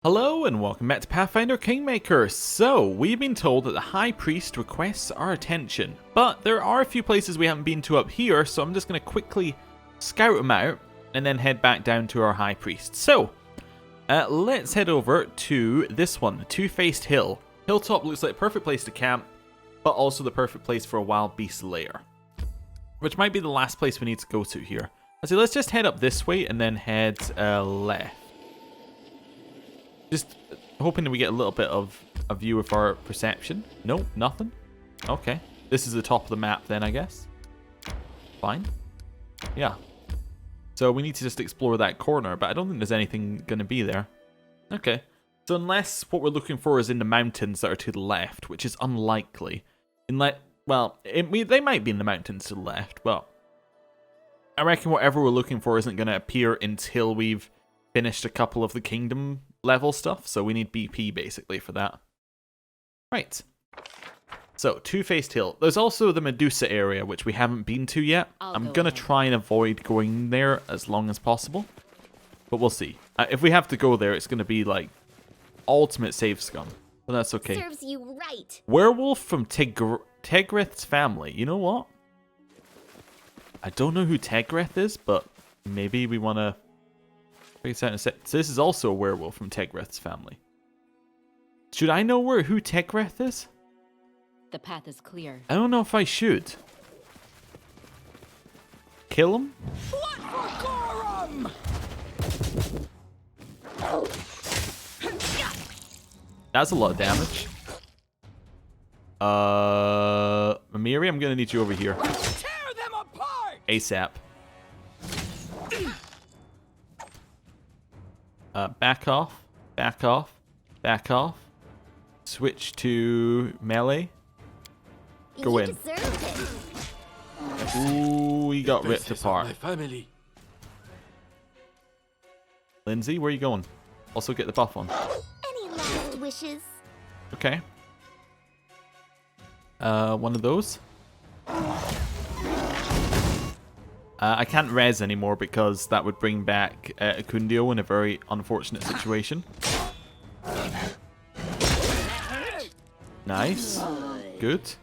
Hello and welcome back to Pathfinder Kingmaker. So, we've been told that the High Priest requests our attention, but there are a few places we haven't been to up here, so I'm just going to quickly scout them out and then head back down to our High Priest. So, let's head over to this one, the Two-Faced Hill. Hilltop looks like a perfect place to camp, but also the perfect place for a wild beast lair, which might be the last place we need to go to here. So let's just head up this way and then head left. Just hoping that we get a little bit of a view of our perception. Nope, nothing. Okay. This is the top of the map then, I guess. Fine. Yeah. So we need to just explore that corner, but I don't think there's anything going to be there. Okay. So unless what we're looking for is in the mountains that are to the left, which is unlikely. Well, they might be in the mountains to the left, but I reckon whatever we're looking for isn't going to appear until we've finished a couple of the kingdom level stuff, so we need BP basically for that. Right. So, Two-Faced Hill. There's also the Medusa area, which we haven't been to yet. I'm going to try and avoid going there as long as possible, but we'll see. If we have to go there, it's going to be like ultimate save scum, but that's okay. Serves you right. Werewolf from Tegreth's family. You know what? I don't know who Tegreth is, but maybe we want to figure this out in a sec. So this is also a werewolf from Tegreth's family. Should I know who Tegreth is? The path is clear. I don't know if I should. Kill him? What for Gorum? That's a lot of damage. Amiri, I'm gonna need you over here. Tear them apart! ASAP. Back off, back off, back off. Switch to melee. Go You in. deserved it. Ooh, he got ripped apart. My family. Lindsay, where are you going? Also get the buff on. Any last wishes? Okay. One of those. I can't res anymore because that would bring back Akundio in a very unfortunate situation. Nice. Good.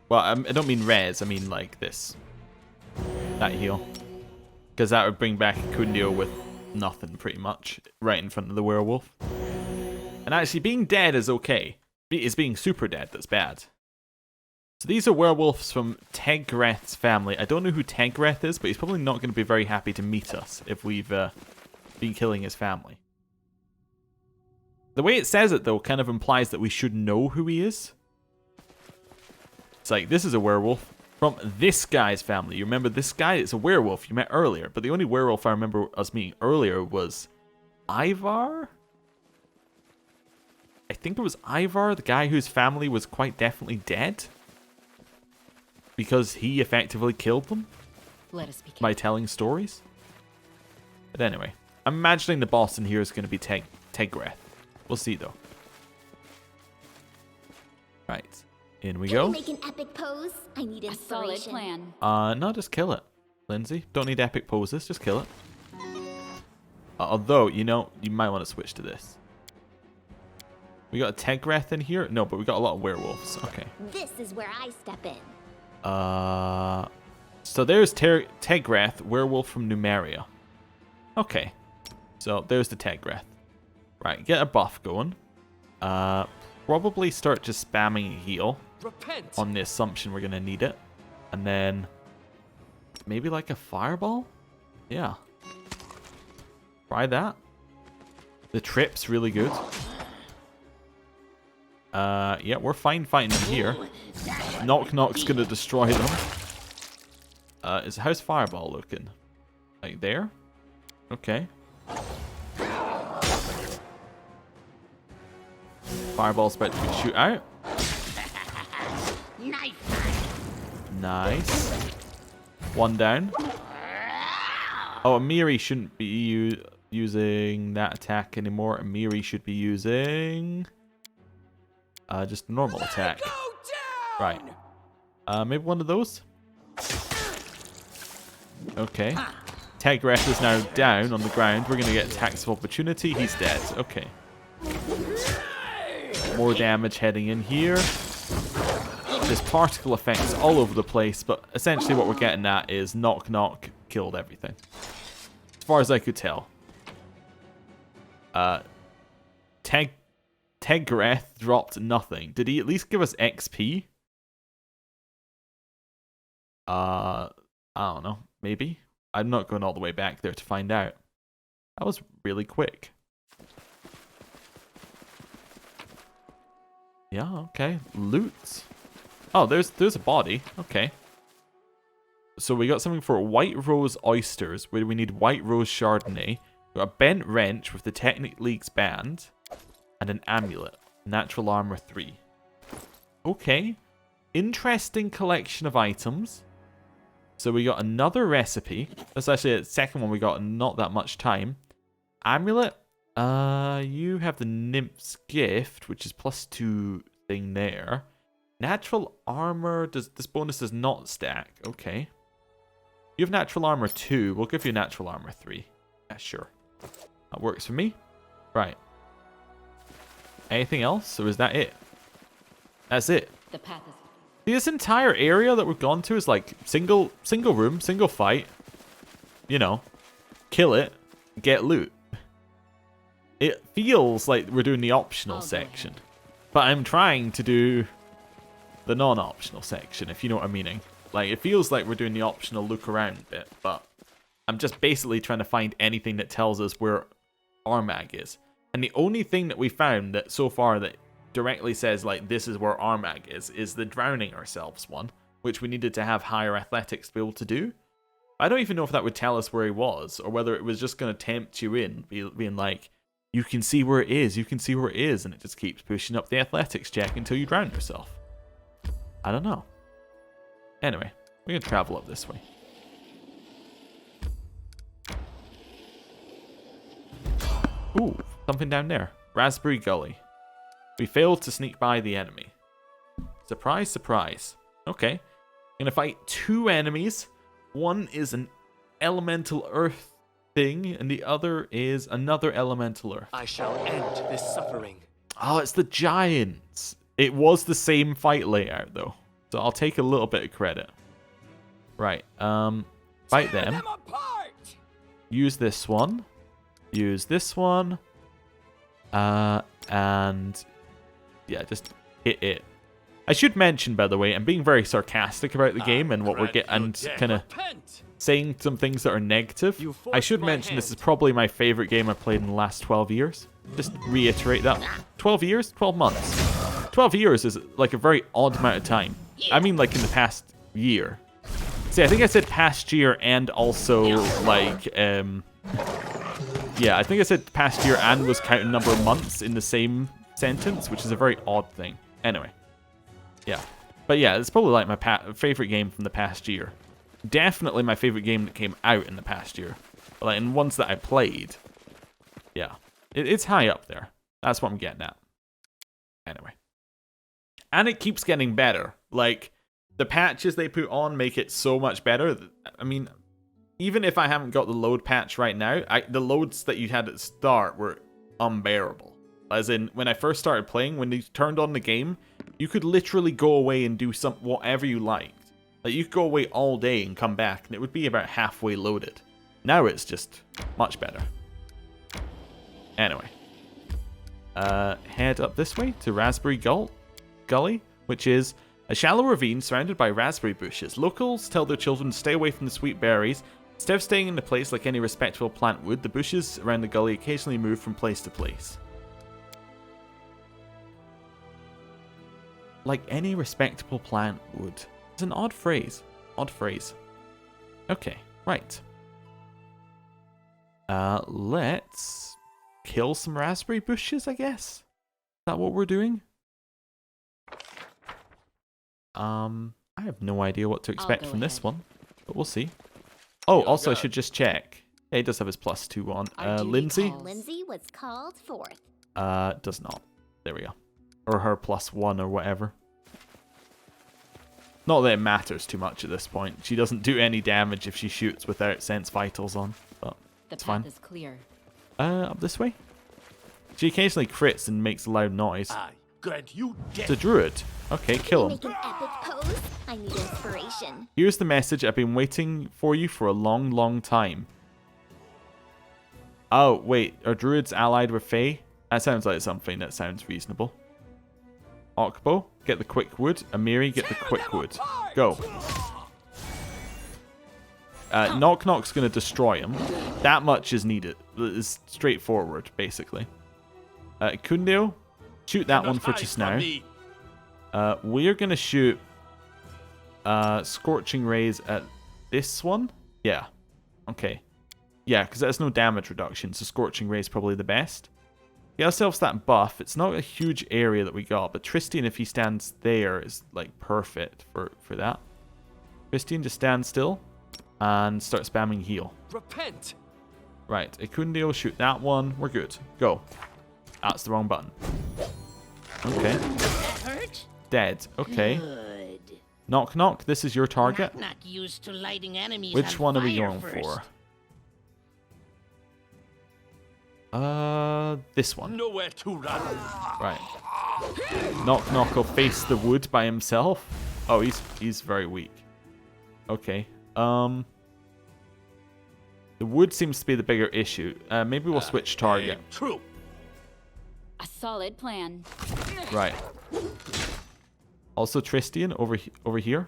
Well, I don't mean res, I mean like this. That heal. Because that would bring back Akundio with nothing, pretty much. Right in front of the werewolf. And actually, being dead is okay. It's being super dead that's bad. So these are werewolves from Tegreth's family. I don't know who Tegreth is, but he's probably not going to be very happy to meet us if we've been killing his family. The way it says it, though, kind of implies that we should know who he is. It's like, this is a werewolf from this guy's family. You remember this guy? It's a werewolf you met earlier, but the only werewolf I remember us meeting earlier was Ivar? I think it was Ivar, the guy whose family was quite definitely dead. Because he effectively killed them Let us begin. by telling stories. But anyway, I'm imagining the boss in here is going to be Tegreth. We'll see though. Right, in we Can go. you make an epic pose? I need A solid inspiration. plan. No, just kill it, Lindsay. Don't need epic poses, just kill it. Although, you know, you might want to switch to this. We got a Tegreth in here? No, but we got a lot of werewolves. Okay. This is where I step in. So there's Tegreth, werewolf from Numeria. Okay. So there's the Tegreth. Right, get a buff going. Probably start just spamming heal. Repent. On the assumption we're gonna need it. And then maybe like a fireball? Yeah. Try that. The trip's really good. Yeah, we're fine fighting them here. Nok-Nok's gonna destroy them. How's Fireball looking? Like there? Okay. Fireball's about to be shoot out. Nice. One down. Oh, Amiri shouldn't be using that attack anymore. Amiri should be using just a normal attack. Right. Maybe one of those? Okay. Tegreth is now down on the ground. We're going to get attacks of opportunity. He's dead. Okay. More damage heading in here. There's particle effects all over the place, but essentially what we're getting at is Nok-Nok killed everything. As far as I could tell. Tegreth dropped nothing. Did he at least give us XP? I don't know. Maybe. I'm not going all the way back there to find out. That was really quick. Yeah, okay. Loot. Oh, there's a body. Okay. So we got something for White Rose Oysters, where we need White Rose Chardonnay. We got a Bent Wrench with the Technic League's band. And an Amulet. Natural Armor 3. Okay. Interesting collection of items. So we got another recipe. That's actually the second one we got in not that much time. Amulet. You have the Nymph's Gift, which is +2 thing there. Natural Armor. This bonus does not stack. Okay. You have Natural Armor 2. We'll give you Natural Armor 3. Yeah, sure. That works for me. Right. Anything else? Or is that it? That's it. The path is... This entire area that we've gone to is like single room, single fight. You know, kill it, get loot. It feels like we're doing the optional section, but I'm trying to do the non-optional section, if you know what I'm meaning. Like, it feels like we're doing the optional look around bit, but I'm just basically trying to find anything that tells us where Armag is. And the only thing that we found that so far that directly says, like, this is where Armag is the drowning ourselves one, which we needed to have higher athletics to be able to do. I don't even know if that would tell us where he was, or whether it was just going to tempt you in, being like, you can see where it is, you can see where it is, and it just keeps pushing up the athletics check until you drown yourself. I don't know. Anyway, we're going to travel up this way. Ooh, something down there. Raspberry Gully. We failed to sneak by the enemy. Surprise, surprise. Okay. Gonna fight 2 enemies. One is an elemental earth thing, and the other is another elemental earth. I shall end this suffering. Oh, it's the giants. It was the same fight layout, though. So I'll take a little bit of credit. Right. Fight them. Use this one. Use this one. And... yeah, just hit it. I should mention, by the way, I'm being very sarcastic about the game and what we're getting, and kind of saying some things that are negative. I should mention this is probably my favorite game I've played in the last 12 years. Just reiterate that. 12 years? 12 months. 12 years is like a very odd amount of time. I mean, like in the past year. See, I think I said past year and also like, yeah, I think I said past year and was counting number of months in the same sentence, which is a very odd thing. Anyway, yeah, but yeah, it's probably like my favorite game from the past year. Definitely my favorite game that came out in the past year. But like in ones that I played, yeah, it's high up there. That's what I'm getting at. Anyway, and it keeps getting better. Like the patches they put on make it so much better. I mean, even if I haven't got the load patch right now, the loads that you had at the start were unbearable. As in, when I first started playing, when they turned on the game, you could literally go away and do whatever you liked. Like, you could go away all day and come back, and it would be about halfway loaded. Now it's just much better. Anyway. Head up this way to Raspberry Gully, which is a shallow ravine surrounded by raspberry bushes. Locals tell their children to stay away from the sweet berries. Instead of staying in the place like any respectable plant would, the bushes around the gully occasionally move from place to place. Like any respectable plant would. It's an odd phrase. Odd phrase. Okay, right. Let's kill some raspberry bushes, I guess. Is that what we're doing? I have no idea what to expect from this one, but we'll see. Oh, also I should just check. Yeah, he does have his +2 on. Lindsay? Lindsay was called forth. Does not. There we go. Or her +1 or whatever. Not that it matters too much at this point. She doesn't do any damage if she shoots without sense vitals on, but The it's path fine. is clear. Up this way? She occasionally crits and makes a loud noise. I grant you It's a death. druid. Okay, kill him. Make an epic pose. I need inspiration. Here's the message. I've been waiting for you for a long, long time. Oh, wait. Are druids allied with Fae? That sounds like something that sounds reasonable. Okbo, get the quick wood. Amiri, get the quick wood. Go. Nok-Nok's going to destroy him. That much is needed. It's straightforward, basically. Kundeo, shoot that one for Hide just from now. me. We're going to shoot Scorching Rays at this one. Yeah. Okay. Yeah, because there's no damage reduction, so Scorching Ray is probably the best. Get ourselves that buff. It's not a huge area that we got, but Tristian, if he stands there, is like perfect for that. Tristian, just stand still and start spamming heal. Repent. Right, Ekundio, shoot that one. We're good. Go. That's the wrong button. Okay. That hurt? Dead. Okay. Good. Nok-Nok, this is your target. Not used to lighting enemies Which on one are we fire going first. for? This one. Nowhere to run. Right. Nok-Nok will face the wood by himself. Oh, he's very weak. Okay. The wood seems to be the bigger issue. Maybe we'll switch target. True. A solid plan. Right. Also Tristian over here.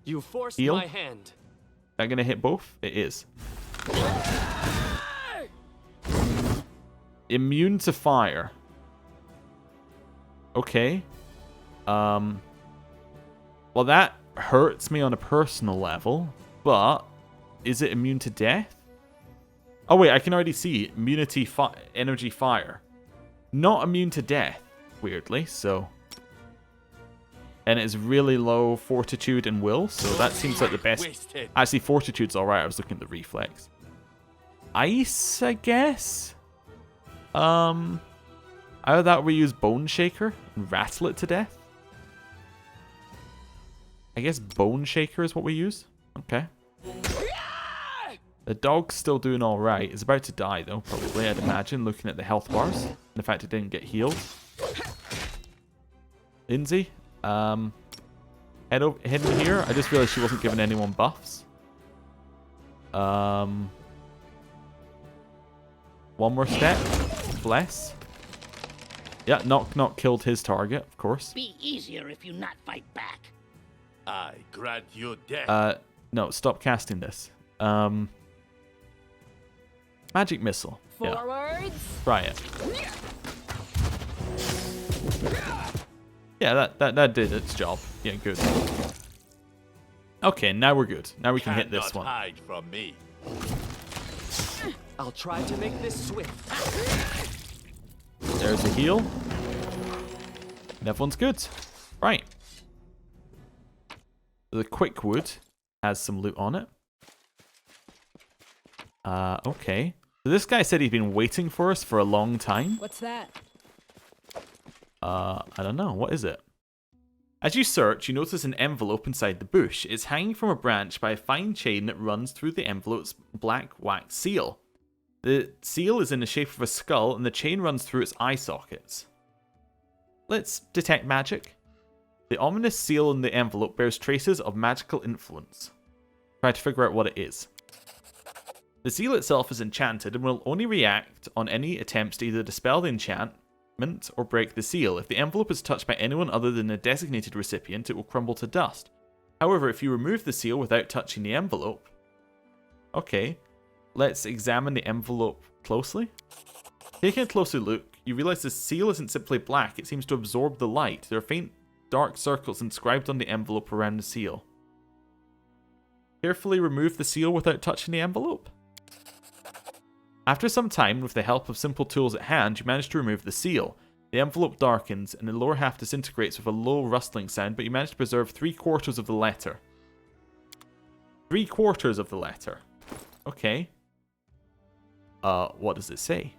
You forced Heal? my hand. That gonna hit both? It is. Immune to fire. Okay. Well, that hurts me on a personal level, but is it immune to death? Oh wait, I can already see immunity, energy, fire. Not immune to death, weirdly. So, and it's really low fortitude and will, so that seems like the best. Wasted. Actually, fortitude's all right. I was looking at the reflex. Ice, I guess. Either that, we use Bone Shaker and rattle it to death. I guess Bone Shaker is what we use. Okay. The dog's still doing all right. It's about to die though, probably. I'd imagine, looking at the health bars and the fact it didn't get healed. Lindsay, head in here. I just realized she wasn't giving anyone buffs. One more step. Bless. Yeah, Nok-Nok killed his target, of course. Be easier if you not fight back. I grant you death. No, stop casting this. Magic missile. Yeah, Forwards. try it. Yeah, that did its job. Yeah, good. Okay, now we're good. Now we can hit this Cannot one. hide from me. I'll try to make this swift. There's a heal. And everyone's good. Right. The quick wood has some loot on it. Okay. So this guy said he'd been waiting for us for a long time. What's that? I don't know. What is it? As you search, you notice an envelope inside the bush. It's hanging from a branch by a fine chain that runs through the envelope's black wax seal. The seal is in the shape of a skull, and the chain runs through its eye sockets. Let's detect magic. The ominous seal in the envelope bears traces of magical influence. Try to figure out what it is. The seal itself is enchanted and will only react on any attempts to either dispel the enchantment or break the seal. If the envelope is touched by anyone other than a designated recipient, it will crumble to dust. However, if you remove the seal without touching the envelope... Okay, let's examine the envelope closely. Taking a closer look, you realize the seal isn't simply black, it seems to absorb the light. There are faint dark circles inscribed on the envelope around the seal. Carefully remove the seal without touching the envelope. After some time, with the help of simple tools at hand, you manage to remove the seal. The envelope darkens, and the lower half disintegrates with a low rustling sound, but you manage to preserve 3/4 of the letter. 3/4 of the letter. Okay. What does it say?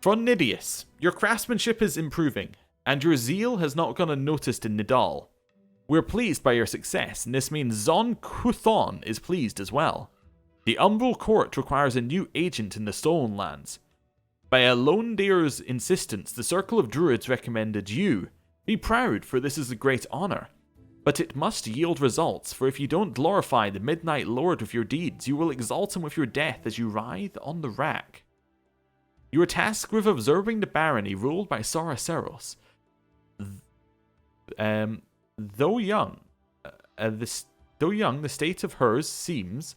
Nidius, your craftsmanship is improving, and your zeal has not gone unnoticed in Nidal. We're pleased by your success, and this means Zon Kuthon is pleased as well. The Umbral Court requires a new agent in the Stolen Lands. By a lone deer's insistence, the Circle of Druids recommended you. Be proud, for this is a great honor. But it must yield results, for if you don't glorify the Midnight Lord with your deeds, you will exalt him with your death as you writhe on the rack. You are tasked with observing the barony ruled by Saraceros. Though young, the state of hers seems...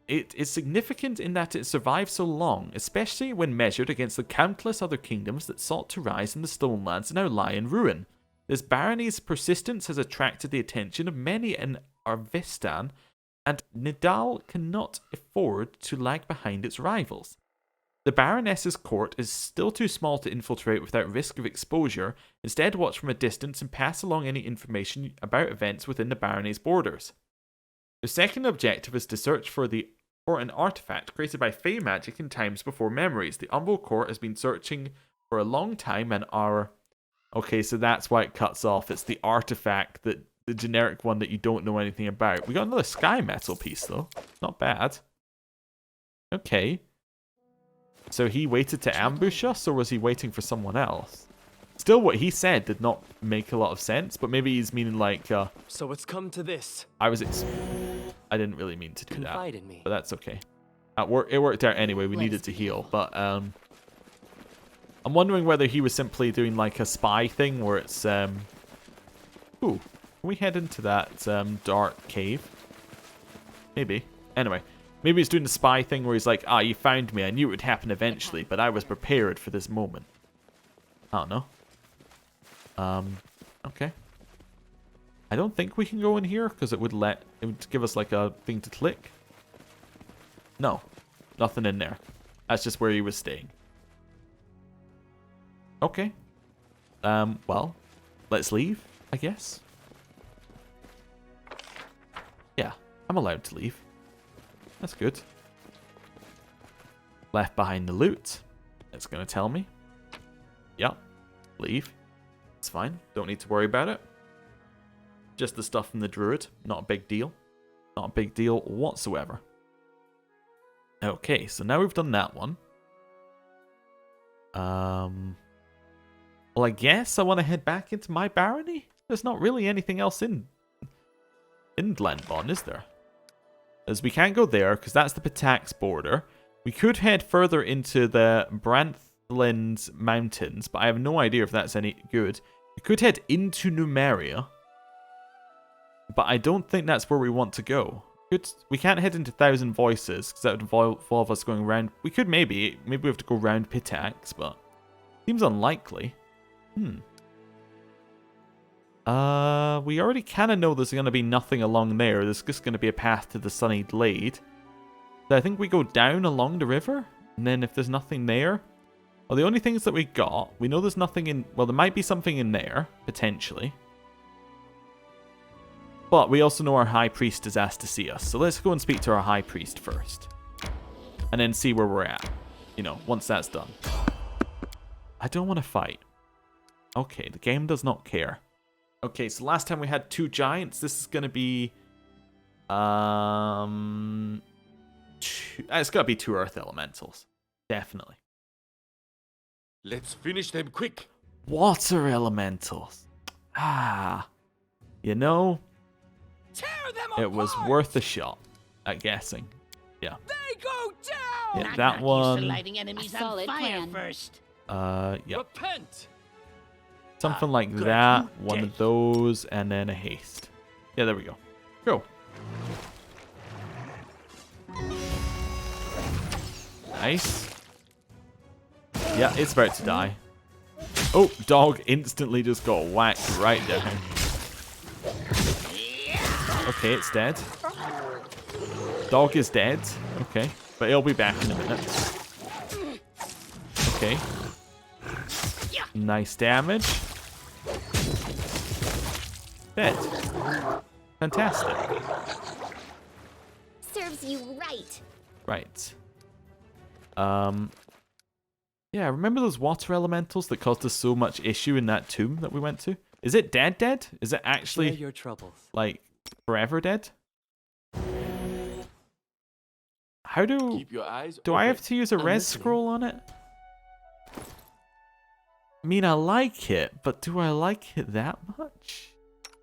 It is significant in that it survived so long, especially when measured against the countless other kingdoms that sought to rise in the Stolen Lands and now lie in ruin. This barony's persistence has attracted the attention of many in Arvistan, and Nidal cannot afford to lag behind its rivals. The Baroness's court is still too small to infiltrate without risk of exposure. Instead, watch from a distance and pass along any information about events within the barony's borders. The second objective is to search for an artifact created by Fey magic in times before memories. The Umbral Court has been searching for a long time and our... Okay, so that's why it cuts off. It's the artifact, the generic one that you don't know anything about. We got another sky metal piece, though. Not bad. Okay. So he waited to ambush us, or was he waiting for someone else? Still, what he said did not make a lot of sense, but maybe he's meaning like... So it's come to this. I didn't really mean to do Confide that, in me. but that's okay. It worked out anyway. We needed to heal, but I'm wondering whether he was simply doing like a spy thing where it's Ooh, can we head into that dark cave? Maybe. Anyway, maybe he's doing the spy thing where he's like, you found me. I knew it would happen eventually, but I was prepared for this moment. I don't know. Okay. I don't think we can go in here because it would give us like a thing to click. No, nothing in there. That's just where he was staying. Okay. Well, let's leave, I guess. Yeah, I'm allowed to leave. That's good. Left behind the loot. It's going to tell me. Yep. Leave. It's fine. Don't need to worry about it. Just the stuff from the druid. Not a big deal. Not a big deal whatsoever. Okay, so now we've done that one. Well, I guess I want to head back into my barony. There's not really anything else in Glenbon, is there? As we can't go there, because that's the Patax border. We could head further into the Branthland Mountains, but I have no idea if that's any good. We could head into Numeria, but I don't think that's where we want to go. We can't head into Thousand Voices, because that would involve us going around. We could maybe we have to go around Pitax, but seems unlikely. We already kind of know there's going to be nothing along there. There's just going to be a path to the Sunny Glade. So I think we go down along the river, and then if there's nothing there... Well, the only things that we got, we know there's nothing in... Well, there might be something in there, potentially. But we also know our High Priest has asked to see us. So let's go and speak to our High Priest first. And then see where we're at. You know, once that's done. I don't want to fight. Okay, the game does not care. Okay, so last time we had 2 giants. This is going to be... It's got to be 2 earth elementals. Definitely. Let's finish them quick. Water elementals. You know, Tear them it was apart! worth a shot at guessing. Yeah. They go down! Yeah, that Used to one. lighting enemies on solid fire plan. first. Yeah. Repent. Something like good. that. You One dead. of those, and then a haste. Yeah, there we go. Go. Nice. Yeah, it's about to die. Oh, dog instantly just got whacked right down. Okay, it's dead. Dog is dead. Okay, but he'll be back in a minute. Okay. Nice damage. Dead. Fantastic. Serves you right. Right. Yeah, remember those water elementals that caused us so much issue in that tomb that we went to? Is it dead? Is it Share actually, your troubles. like, forever dead? How do... Keep your eyes Do I have open. to use a I'm res listening. scroll on it? I mean, I like it, but do I like it that much?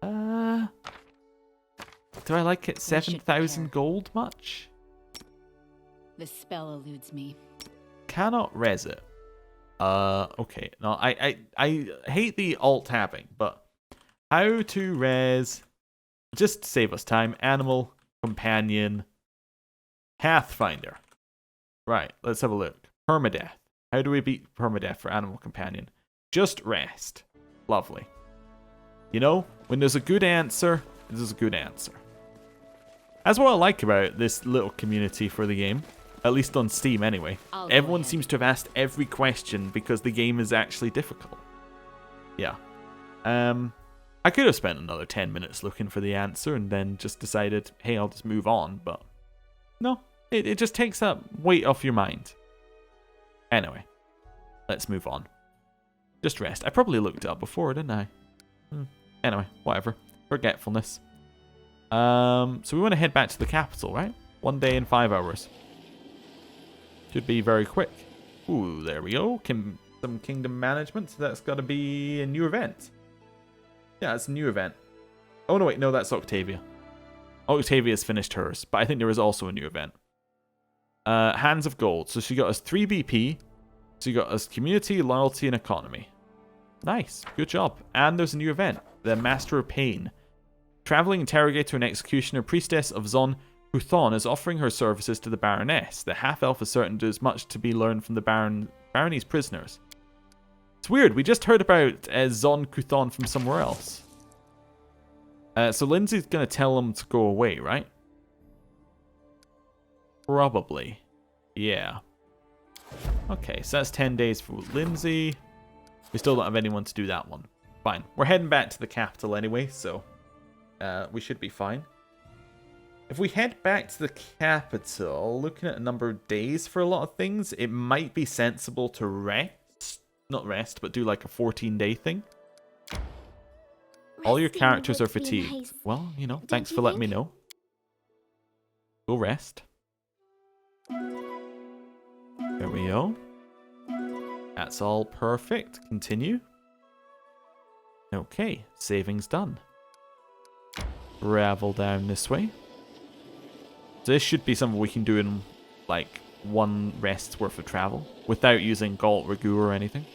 Do I like it should 7,000 pair. gold much? The spell eludes me. Cannot res it. Okay. No, I hate the alt tabbing, but how to res, just to save us time, animal, companion, Pathfinder. Right, let's have a look. Permadeath. How do we beat permadeath for animal companion? Just rest. Lovely. You know, when there's a good answer, there's a good answer. That's what I like about this little community for the game. At least on Steam anyway. I'll go Everyone ahead. seems to have asked every question because the game is actually difficult. Yeah. I could have spent another 10 minutes looking for the answer and then just decided, hey, I'll just move on, but no. It just takes that weight off your mind. Anyway, let's move on. Just rest. I probably looked it up before, didn't I? Anyway, whatever. Forgetfulness. So we want to head back to the capital, right? 1 day and 5 hours. Should be very quick. Ooh, there we go. Some kingdom management. So that's got to be a new event. Yeah, it's a new event. Oh, no, wait. No, that's Octavia. Octavia's finished hers, but I think there is also a new event. Hands of Gold. So she got us 3 BP. So you got us community, loyalty, and economy. Nice. Good job. And there's a new event. The Master of Pain. Traveling interrogator and executioner priestess of Zon Huthon is offering her services to the Baroness. The half-elf is certain there's much to be learned from the Barony's prisoners. It's weird. We just heard about Zon Kuthon from somewhere else. So Lindsay's going to tell them to go away, right? Probably. Yeah. Okay, so that's 10 days for Lindsay. We still don't have anyone to do that one. Fine. We're heading back to the capital anyway, so we should be fine. If we head back to the capital, looking at a number of days for a lot of things, it might be sensible to rest. Not rest, but do like a 14-day thing. All your Resting characters are would be fatigued. nice. Well, you know, Don't thanks you for letting me think? know. Go rest. There we go. That's all perfect. Continue. Okay, saving's done. Travel down this way. So this should be something we can do in like 1 rest's worth of travel without using Galt Ragu or anything.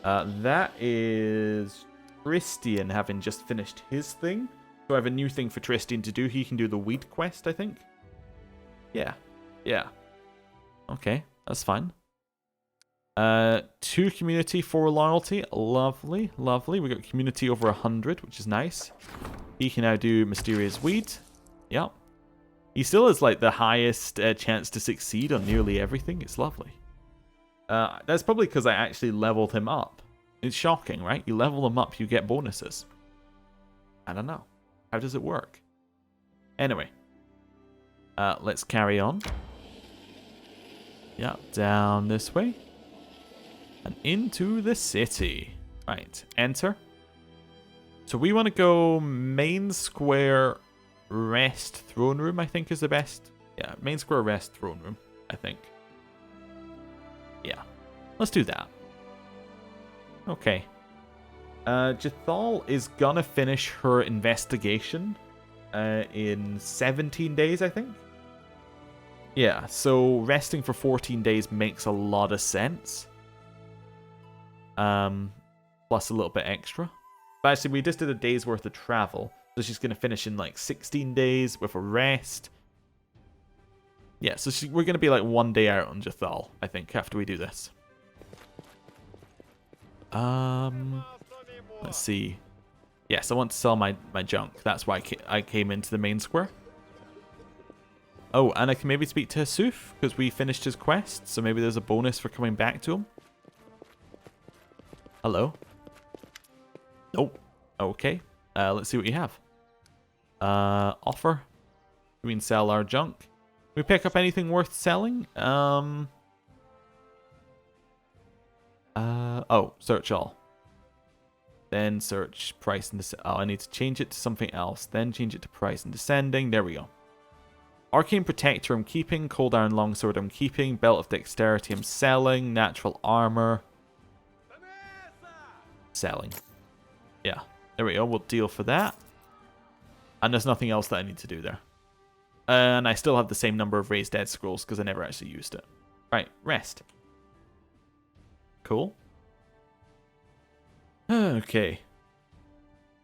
That is Tristian having just finished his thing. So I have a new thing for Tristian to do. He can do the weed quest, I think. Yeah. Yeah. Okay, that's fine. 2 community, 4 loyalty. Lovely, lovely. We got community over 100, which is nice. He can now do mysterious weed. Yep. He still has like the highest chance to succeed on nearly everything. It's lovely. That's probably because I actually leveled him up. It's shocking, right? You level them up, you get bonuses. I don't know. How does it work? Anyway. Let's carry on. Yeah, down this way. And into the city. Right, enter. So we want to go main square rest throne room, I think is the best. Yeah, main square rest throne room, I think. Yeah, let's do that. Okay. Jethal is gonna finish her investigation in 17 days, I think. Yeah, so resting for 14 days makes a lot of sense. Plus a little bit extra. But actually, we just did a day's worth of travel. So she's going to finish in like 16 days with a rest. Yeah, so we're going to be like 1 day out on Jethal, I think, after we do this. Let's see. Yes, I want to sell my junk. That's why I came into the main square. Oh, and I can maybe speak to Hasuf, because we finished his quest, so maybe there's a bonus for coming back to him. Hello? Nope. Okay. Let's see what you have. Offer. We can sell our junk. Can we pick up anything worth selling? Oh, search all. Then search price and oh, I need to change it to something else. Then change it to price and descending. There we go. Arcane Protector I'm keeping. Cold Iron Longsword I'm keeping. Belt of Dexterity I'm selling. Natural Armor. Selling. Yeah. There we go. We'll deal for that. And there's nothing else that I need to do there. And I still have the same number of Raised Dead Scrolls because I never actually used it. Right. Rest. Cool. Okay.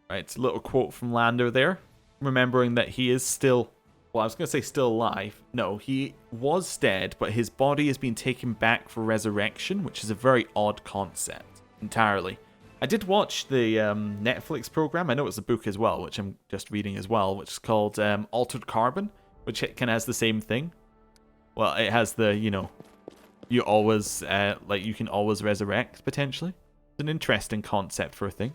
Right. A little quote from Lander there. Remembering that he is still... Well, I was going to say still alive. No, he was dead, but his body has been taken back for resurrection, which is a very odd concept. Entirely. I did watch the Netflix program. I know it's a book as well, which I'm just reading as well, which is called Altered Carbon, which it kind of has the same thing. Well, it has the, you know, you always, you can always resurrect, potentially. It's an interesting concept for a thing.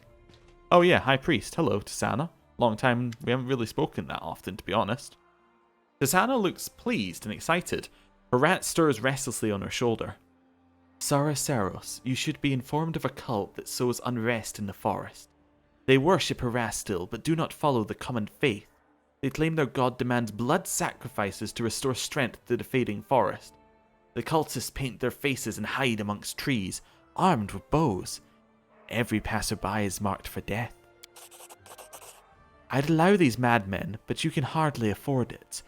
Oh yeah, High Priest. Hello, Tisana. Long time, we haven't really spoken that often, to be honest. Tisana looks pleased and excited. Her rat stirs restlessly on her shoulder. Saraceros, you should be informed of a cult that sows unrest in the forest. They worship Erastil, but do not follow the common faith. They claim their god demands blood sacrifices to restore strength to the fading forest. The cultists paint their faces and hide amongst trees, armed with bows. Every passerby is marked for death. I'd allow these madmen, but you can hardly afford it.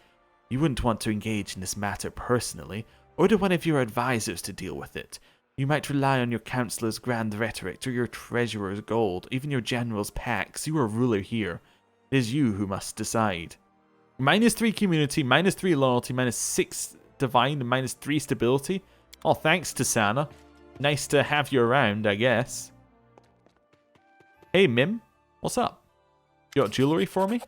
You wouldn't want to engage in this matter personally, order one of your advisors to deal with it. You might rely on your counselor's grand rhetoric or your treasurer's gold, even your general's packs. You are ruler here. It is you who must decide. -3 community, -3 loyalty, -6 divine, and -3 stability. Oh, thanks, Tisana. Nice to have you around, I guess. Hey, Mim. What's up? You got jewelry for me?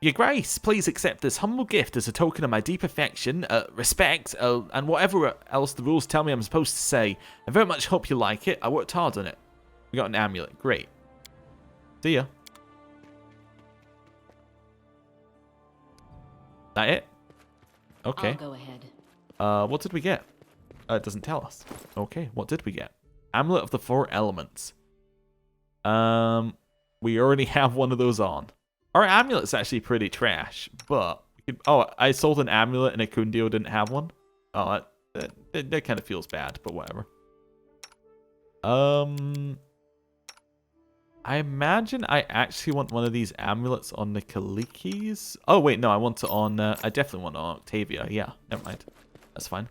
Your Grace, please accept this humble gift as a token of my deep affection, respect, and whatever else the rules tell me I'm supposed to say. I very much hope you like it. I worked hard on it. We got an amulet. Great. See ya. That it? Okay. I'll go ahead. What did we get? It doesn't tell us. Okay, what did we get? Amulet of the 4 Elements. We already have one of those on. Our amulet's actually pretty trash, but... Oh, I sold an amulet and Akundio didn't have one? Oh, that kind of feels bad, but whatever. I imagine I actually want one of these amulets on the Kalikis. Oh, wait, no, I want it on... I definitely want it on Octavia. Yeah, never mind. That's fine.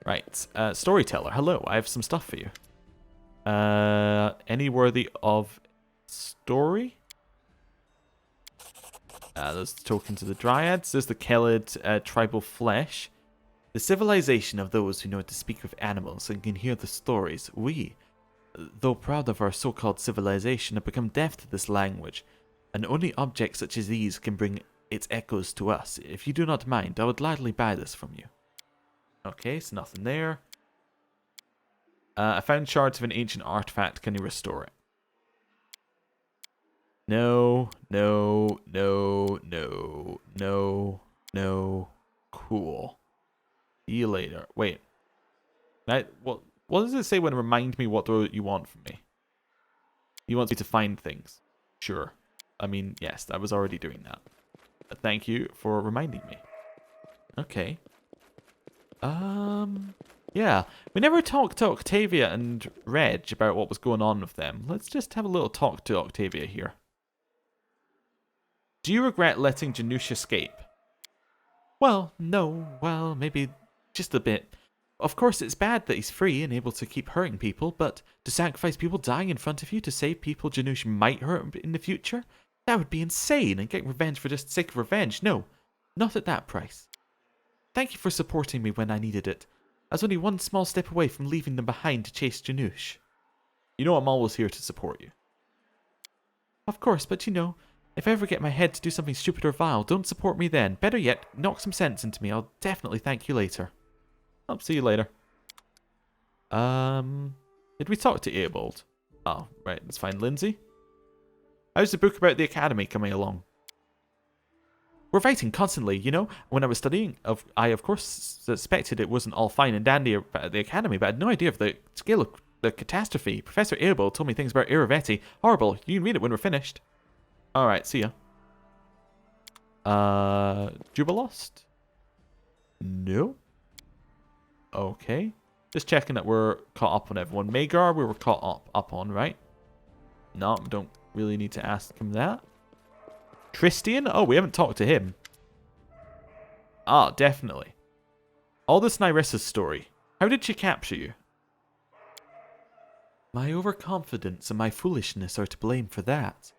Right, Storyteller, hello, I have some stuff for you. Any worthy of story? There's the token to the Dryads. There's the Kelid tribal flesh. The civilization of those who know how to speak with animals and can hear the stories. We, though proud of our so-called civilization, have become deaf to this language, and only objects such as these can bring its echoes to us. If you do not mind, I would gladly buy this from you. Okay, so nothing there. I found shards of an ancient artifact. Can you restore it? No, no, no, no, no, no. Cool. See you later. Wait. What does it say when remind me what you want from me? You want me to find things. Sure. I mean, yes, I was already doing that. But thank you for reminding me. Okay. Yeah. We never talked to Octavia and Reg about what was going on with them. Let's just have a little talk to Octavia here. Do you regret letting Janusz escape? Well, no. Well, maybe just a bit. Of course, it's bad that he's free and able to keep hurting people, but to sacrifice people dying in front of you to save people Janusz might hurt in the future? That would be insane, and getting revenge for just the sake of revenge. No, not at that price. Thank you for supporting me when I needed it. I was only one small step away from leaving them behind to chase Janusz. You know I'm always here to support you. Of course, but you know, if I ever get my head to do something stupid or vile, don't support me then. Better yet, knock some sense into me. I'll definitely thank you later. I'll see you later. Did we talk to Eobold? Oh, right, that's fine. Lindsay? How's the book about the academy coming along? We're fighting constantly, you know? When I was studying, I of course suspected it wasn't all fine and dandy at the academy, but I had no idea of the scale of the catastrophe. Professor Abel told me things about Iravetti. Horrible. You can read it when we're finished. Alright, see ya. Jubilost? No. Okay. Just checking that we're caught up on everyone. Magar, we were caught up on, right? No, don't really need to ask him that. Tristian? Oh, we haven't talked to him. Ah, definitely. All this Nyrissa's story. How did she capture you? My overconfidence and my foolishness are to blame for that.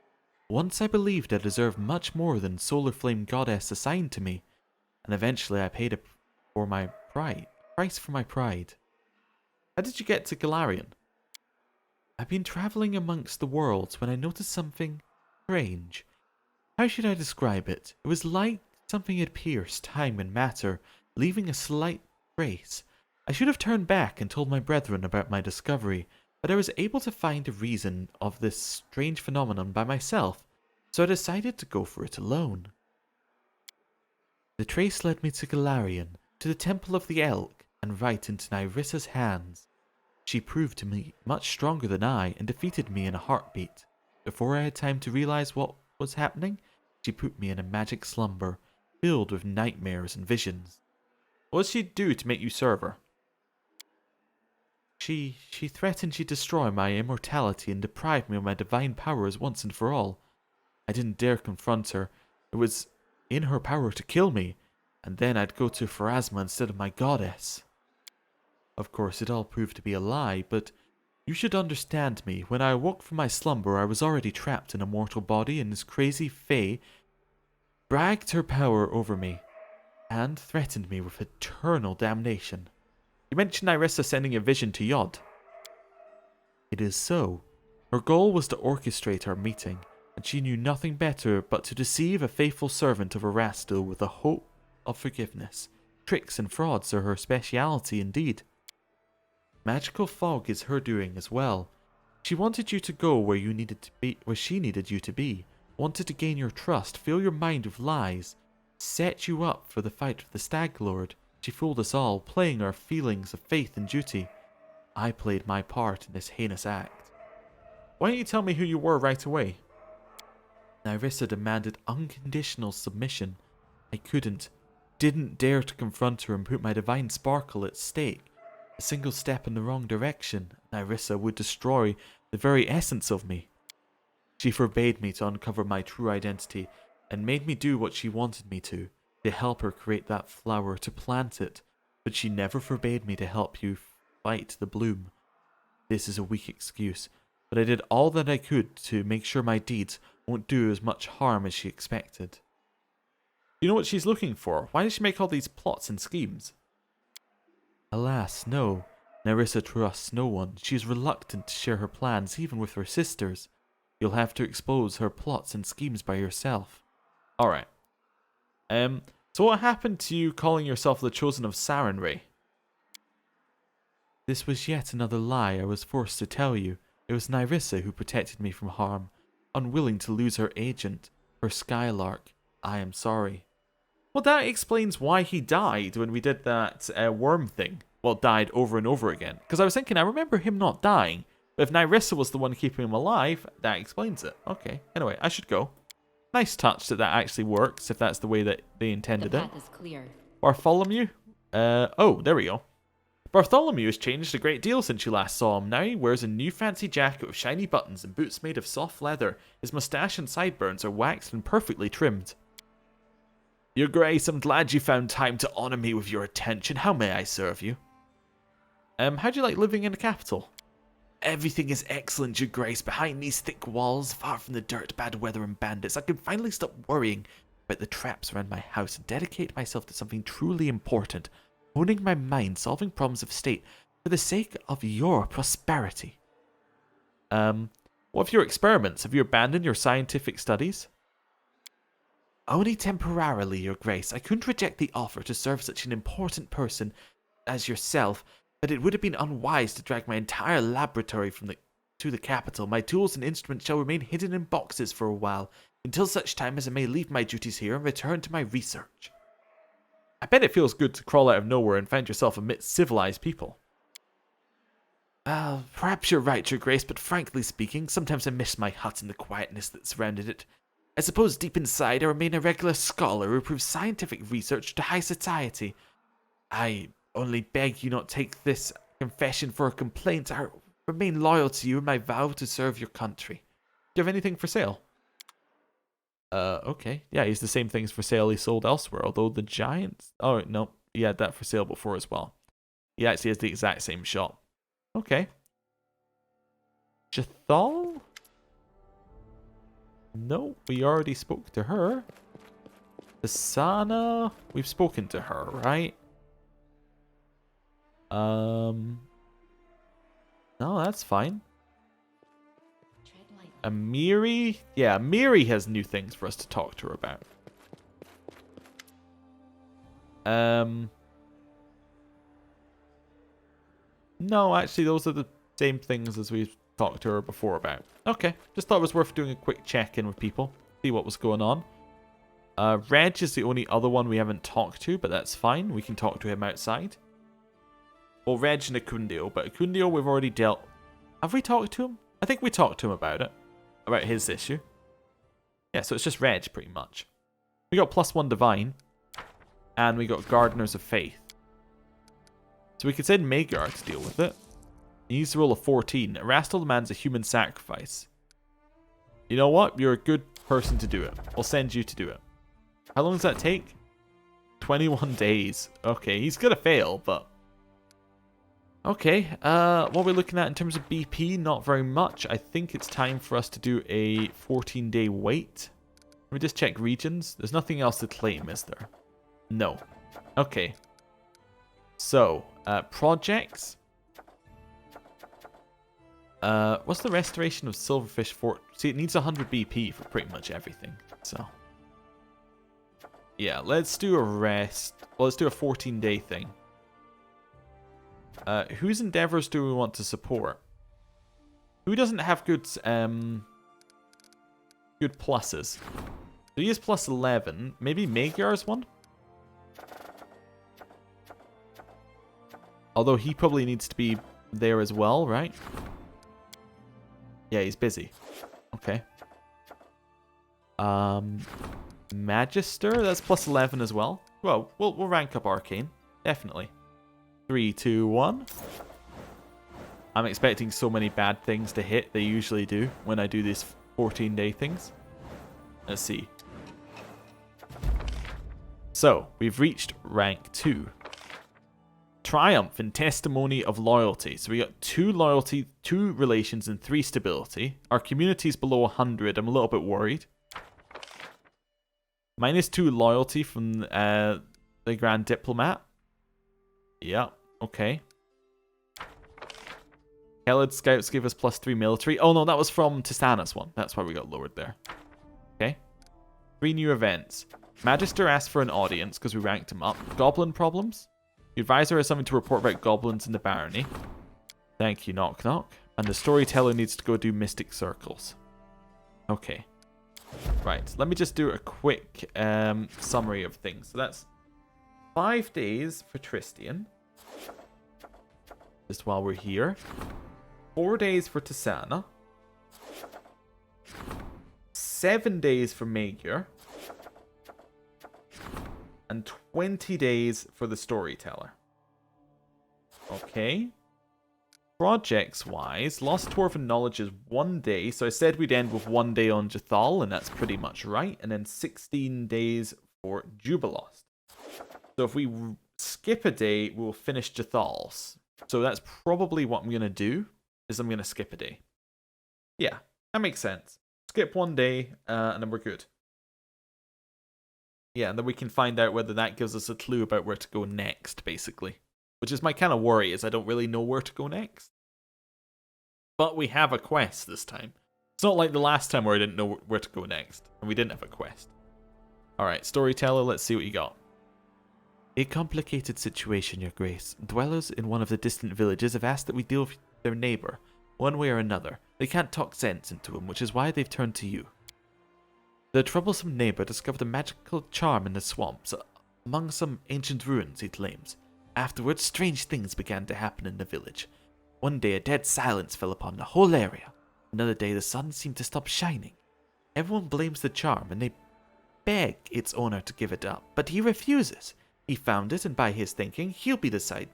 Once I believed I deserved much more than Solar Flame Goddess assigned to me, and eventually I paid price for my pride. How did you get to Galarian? I've been travelling amongst the worlds when I noticed something strange. How should I describe it? It was like something had pierced time and matter, leaving a slight trace. I should have turned back and told my brethren about my discovery, but I was able to find a reason of this strange phenomenon by myself, so I decided to go for it alone. The trace led me to Galarian, to the Temple of the Elk, and right into Nyrissa's hands. She proved to me much stronger than I and defeated me in a heartbeat. Before I had time to realize what was happening, she put me in a magic slumber, filled with nightmares and visions. What did she do to make you serve her? She threatened she'd destroy my immortality and deprive me of my divine powers once and for all. I didn't dare confront her. It was in her power to kill me, and then I'd go to Pharasma instead of my goddess. Of course, it all proved to be a lie, but you should understand me. When I awoke from my slumber, I was already trapped in a mortal body, and this crazy fae bragged her power over me and threatened me with eternal damnation. You mentioned Nyrissa sending a vision to Yod. It is so. Her goal was to orchestrate our meeting, and she knew nothing better but to deceive a faithful servant of Erastil with the hope of forgiveness. Tricks and frauds are her speciality indeed. Magical fog is her doing as well. She wanted you to go where you needed to be, where she needed you to be, wanted to gain your trust, fill your mind with lies, set you up for the fight with the Stag Lord. She fooled us all, playing our feelings of faith and duty. I played my part in this heinous act. Why don't you tell me who you were right away? Nyrissa demanded unconditional submission. I didn't dare to confront her and put my divine sparkle at stake. A single step in the wrong direction, Nyrissa would destroy the very essence of me. She forbade me to uncover my true identity and made me do what she wanted me to help her create that flower, to plant it, but she never forbade me to help you fight the bloom. This is a weak excuse, but I did all that I could to make sure my deeds won't do as much harm as she expected. You know what she's looking for? Why does she make all these plots and schemes? Alas, no. Nyrissa trusts no one. She is reluctant to share her plans, even with her sisters. You'll have to expose her plots and schemes by yourself. Alright. So what happened to you calling yourself the Chosen of Sarenrae? This was yet another lie I was forced to tell you. It was Nyrissa who protected me from harm. Unwilling to lose her agent, her Skylark. I am sorry. Well, that explains why he died when we did that worm thing. Well, died over and over again. Because I was thinking, I remember him not dying. But if Nyrissa was the one keeping him alive, that explains it. Okay, anyway, I should go. Nice touch that actually works, if that's the way that they intended The it. path is clear. Bartholomew? Oh, there we go. Bartholomew has changed a great deal since you last saw him. Now he wears a new fancy jacket with shiny buttons and boots made of soft leather. His mustache and sideburns are waxed and perfectly trimmed. Your Grace, I'm glad you found time to honour me with your attention. How may I serve you? How do you like living in the capital? Everything is excellent, Your Grace. Behind these thick walls, far from the dirt, bad weather and bandits, I can finally stop worrying about the traps around my house and dedicate myself to something truly important, honing my mind, solving problems of state for the sake of your prosperity. What of your experiments? Have you abandoned your scientific studies? Only temporarily, Your Grace. I couldn't reject the offer to serve such an important person as yourself, but it would have been unwise to drag my entire laboratory to the capital. My tools and instruments shall remain hidden in boxes for a while, until such time as I may leave my duties here and return to my research. I bet it feels good to crawl out of nowhere and find yourself amidst civilized people. Perhaps you're right, Your Grace, but frankly speaking, sometimes I miss my hut and the quietness that surrounded it. I suppose deep inside I remain a regular scholar who proves scientific research to high society. I only beg you not take this confession for a complaint. I remain loyal to you in my vow to serve your country. Do you have anything for sale? Okay. Yeah, he's the same things for sale he sold elsewhere, although the giants... Oh, no, he had that for sale before as well. He actually has the exact same shop. Okay. Jathal? No, we already spoke to her. Asana? We've spoken to her, right? No, that's fine. Amiri? Yeah, Amiri has new things for us to talk to her about. No, actually, those are the same things as we've talked to her before about. Okay, just thought it was worth doing a quick check-in with people, see what was going on. Reg is the only other one we haven't talked to, but that's fine. We can talk to him outside. Well, Reg and Acundio, but Acundio we've already dealt... Have we talked to him? I think we talked to him about it. About his issue. Yeah, so it's just Reg, pretty much. We got +1 Divine. And we got Gardeners of Faith. So we could send Magar to deal with it. He needs to roll a 14. Erastil demands a human sacrifice. You know what? You're a good person to do it. We'll send you to do it. How long does that take? 21 days. Okay, he's gonna fail, but... Okay, what are we looking at in terms of BP? Not very much. I think it's time for us to do a 14-day wait. Let me just check regions. There's nothing else to claim, is there? No. Okay. So, projects. What's the restoration of Silverfish Fort? See, it needs 100 BP for pretty much everything. So, yeah, let's do a rest. Well, let's do a 14-day thing. Whose endeavors do we want to support? Who doesn't have good good pluses? So he is +11. Maybe Magyar's one? Although he probably needs to be there as well, right? Yeah, he's busy. Okay. Magister, that's +11 as well. Well, we'll rank up Arcane. Definitely. 3, 2, 1. I'm expecting so many bad things to hit. They usually do when I do these 14-day things. Let's see. So, we've reached rank 2. Triumph and Testimony of Loyalty. So we got 2 loyalty, 2 relations, and 3 stability. Our community's below 100. I'm a little bit worried. -2 loyalty from the Grand Diplomat. Yeah, okay. Helid Scouts gave us +3 military. Oh no, that was from Tisana's one. That's why we got lowered there. Okay. 3 new events. Magister asked for an audience because we ranked him up. Goblin problems. The advisor has something to report about goblins in the barony. Thank you, Nok-Nok. And the storyteller needs to go do mystic circles. Okay. Right, let me just do a quick summary of things. So that's 5 days for Tristian. Just while we're here. 4 days for Tisana. 7 days for Magyar. And 20 days for the storyteller. Okay. Projects-wise, Lost Dwarven Knowledge is 1 day. So I said we'd end with 1 day on Jathal, and that's pretty much right. And then 16 days for Jubilost. So if we skip a day, we'll finish Jathal's. So that's probably what I'm going to do, is I'm going to skip a day. Yeah, that makes sense. Skip 1 day, and then we're good. Yeah, and then we can find out whether that gives us a clue about where to go next, basically. Which is my kind of worry, is I don't really know where to go next. But we have a quest this time. It's not like the last time where I didn't know where to go next, and we didn't have a quest. Alright, storyteller, let's see what you got. A complicated situation, Your Grace. Dwellers in one of the distant villages have asked that we deal with their neighbor, one way or another. They can't talk sense into him, which is why they've turned to you. The troublesome neighbor discovered a magical charm in the swamps, among some ancient ruins, he claims. Afterwards, strange things began to happen in the village. One day, a dead silence fell upon the whole area. Another day, the sun seemed to stop shining. Everyone blames the charm, and they beg its owner to give it up, but he refuses. He found it, and by his thinking, he'll be the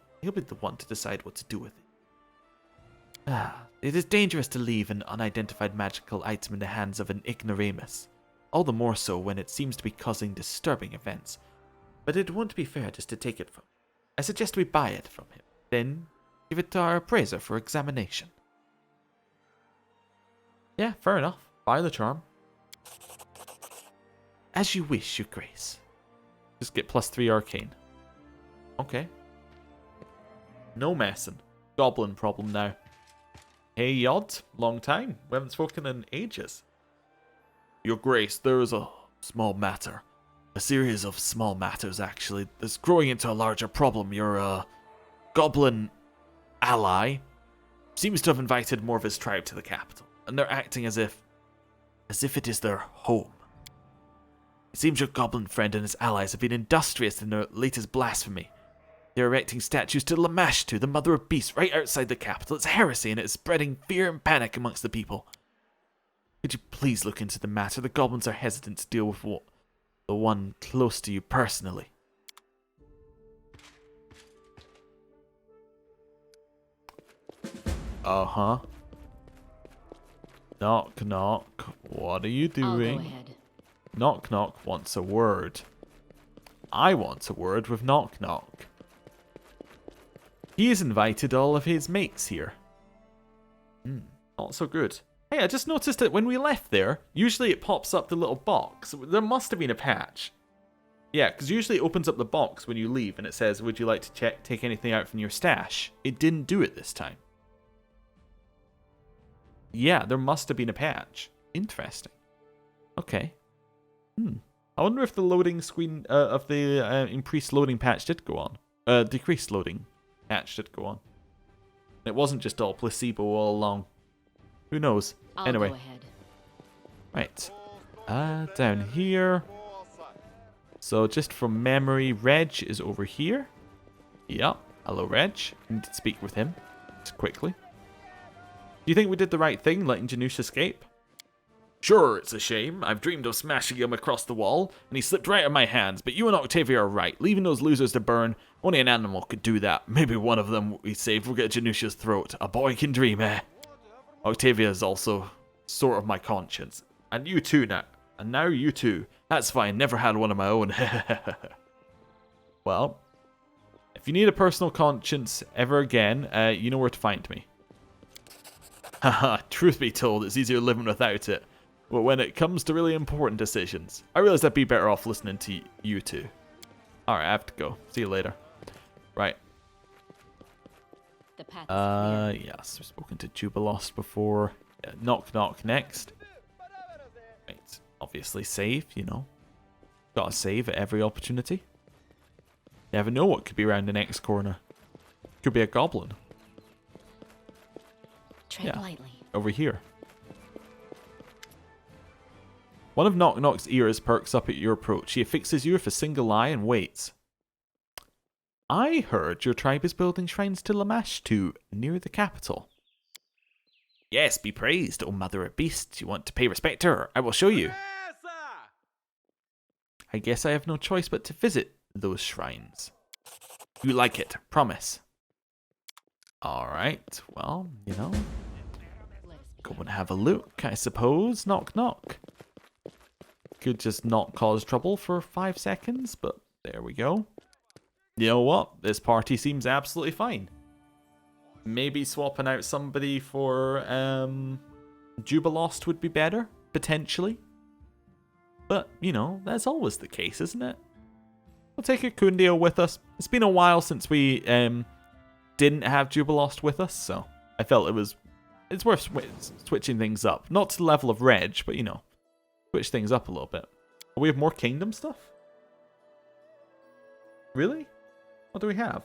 one to decide what to do with it. It is dangerous to leave an unidentified magical item in the hands of an ignoramus. All the more so when it seems to be causing disturbing events. But it won't be fair just to take it from him. I suggest we buy it from him, then give it to our appraiser for examination. Yeah, fair enough. Buy the charm. As you wish, your grace. Just get +3 arcane. Okay. No messing. Goblin problem now. Hey, Yod. Long time. We haven't spoken in ages. Your grace, there is a small matter. A series of small matters, actually, that's growing into a larger problem. Your, goblin ally seems to have invited more of his tribe to the capital, and they're acting as if it is their home. It seems your goblin friend and his allies have been industrious in their latest blasphemy. They're erecting statues to Lamashtu, the mother of beasts, right outside the capital. It's heresy, and it's spreading fear and panic amongst the people. Could you please look into the matter? The goblins are hesitant to deal with the one close to you personally. Uh-huh. Nok-Nok, what are you doing? I'll go ahead. Nok-Nok wants a word. I want a word with Nok-Nok. He has invited all of his mates here. Not so good. Hey, I just noticed that when we left there, usually it pops up the little box. There must have been a patch. Yeah, because usually it opens up the box when you leave and it says, would you like to take anything out from your stash? It didn't do it this time. Yeah, there must have been a patch. Interesting. Okay. I wonder if the loading screen of the increased loading patch did go on. Decreased loading patch did go on. It wasn't just all placebo all along. Who knows? I'll Anyway. go ahead. Right. Down here. So just from memory, Reg is over here. Yep. Hello, Reg. I need to speak with him. Just quickly. Do you think we did the right thing, letting Janusz escape? Sure, it's a shame. I've dreamed of smashing him across the wall, and he slipped right out of my hands, but you and Octavia are right. Leaving those losers to burn, only an animal could do that. Maybe one of them we saved will get Janusz's throat. A boy can dream, eh? Octavia is also sort of my conscience. And you too now. And now you too. That's fine, never had one of my own. Well, if you need a personal conscience ever again, you know where to find me. Haha, truth be told, it's easier living without it. But when it comes to really important decisions, I realize I'd be better off listening to you two. Alright, I have to go. See you later. Right. The path is clear. Yes, we've spoken to Jubilost before. Nok-Nok next. Right, obviously save, you know. Gotta save at every opportunity. Never know what could be around the next corner. Could be a goblin. Tread lightly. Over here. One of Nok-Nok's ears perks up at your approach. He affixes you with a single eye and waits. I heard your tribe is building shrines to Lamashtu near the capital. Yes, be praised, O mother of beasts. You want to pay respect to her? I will show you. I guess I have no choice but to visit those shrines. You like it, promise. Alright, well, you know. Go and have a look, I suppose. Nok-Nok. Could just not cause trouble for 5 seconds, but there we go. You know what? This party seems absolutely fine. Maybe swapping out somebody for Jubilost would be better, potentially. But, you know, that's always the case, isn't it? We'll take a Kundio with us. It's been a while since we didn't have Jubilost with us, so I felt it's worth switching things up. Not to the level of Reg, but, you know, switch things up a little bit. Oh, we have more kingdom stuff? Really? What do we have?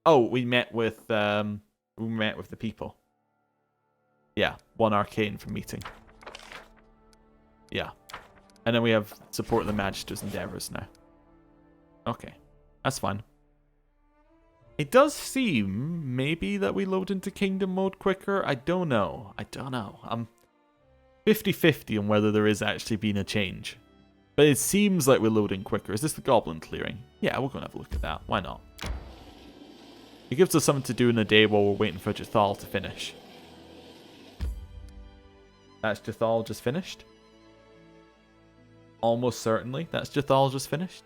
Oh, we met with the people. Yeah, 1 arcane for meeting. Yeah. And then we have support the Magister's endeavors now. Okay. That's fine. It does seem maybe that we load into Kingdom mode quicker. I don't know. I'm 50-50 on whether there is actually been a change. But it seems like we're loading quicker. Is this the goblin clearing? Yeah, we're going to have a look at that. Why not? It gives us something to do in the day while we're waiting for Jethal to finish. That's Jethal just finished? Almost certainly that's Jethal just finished.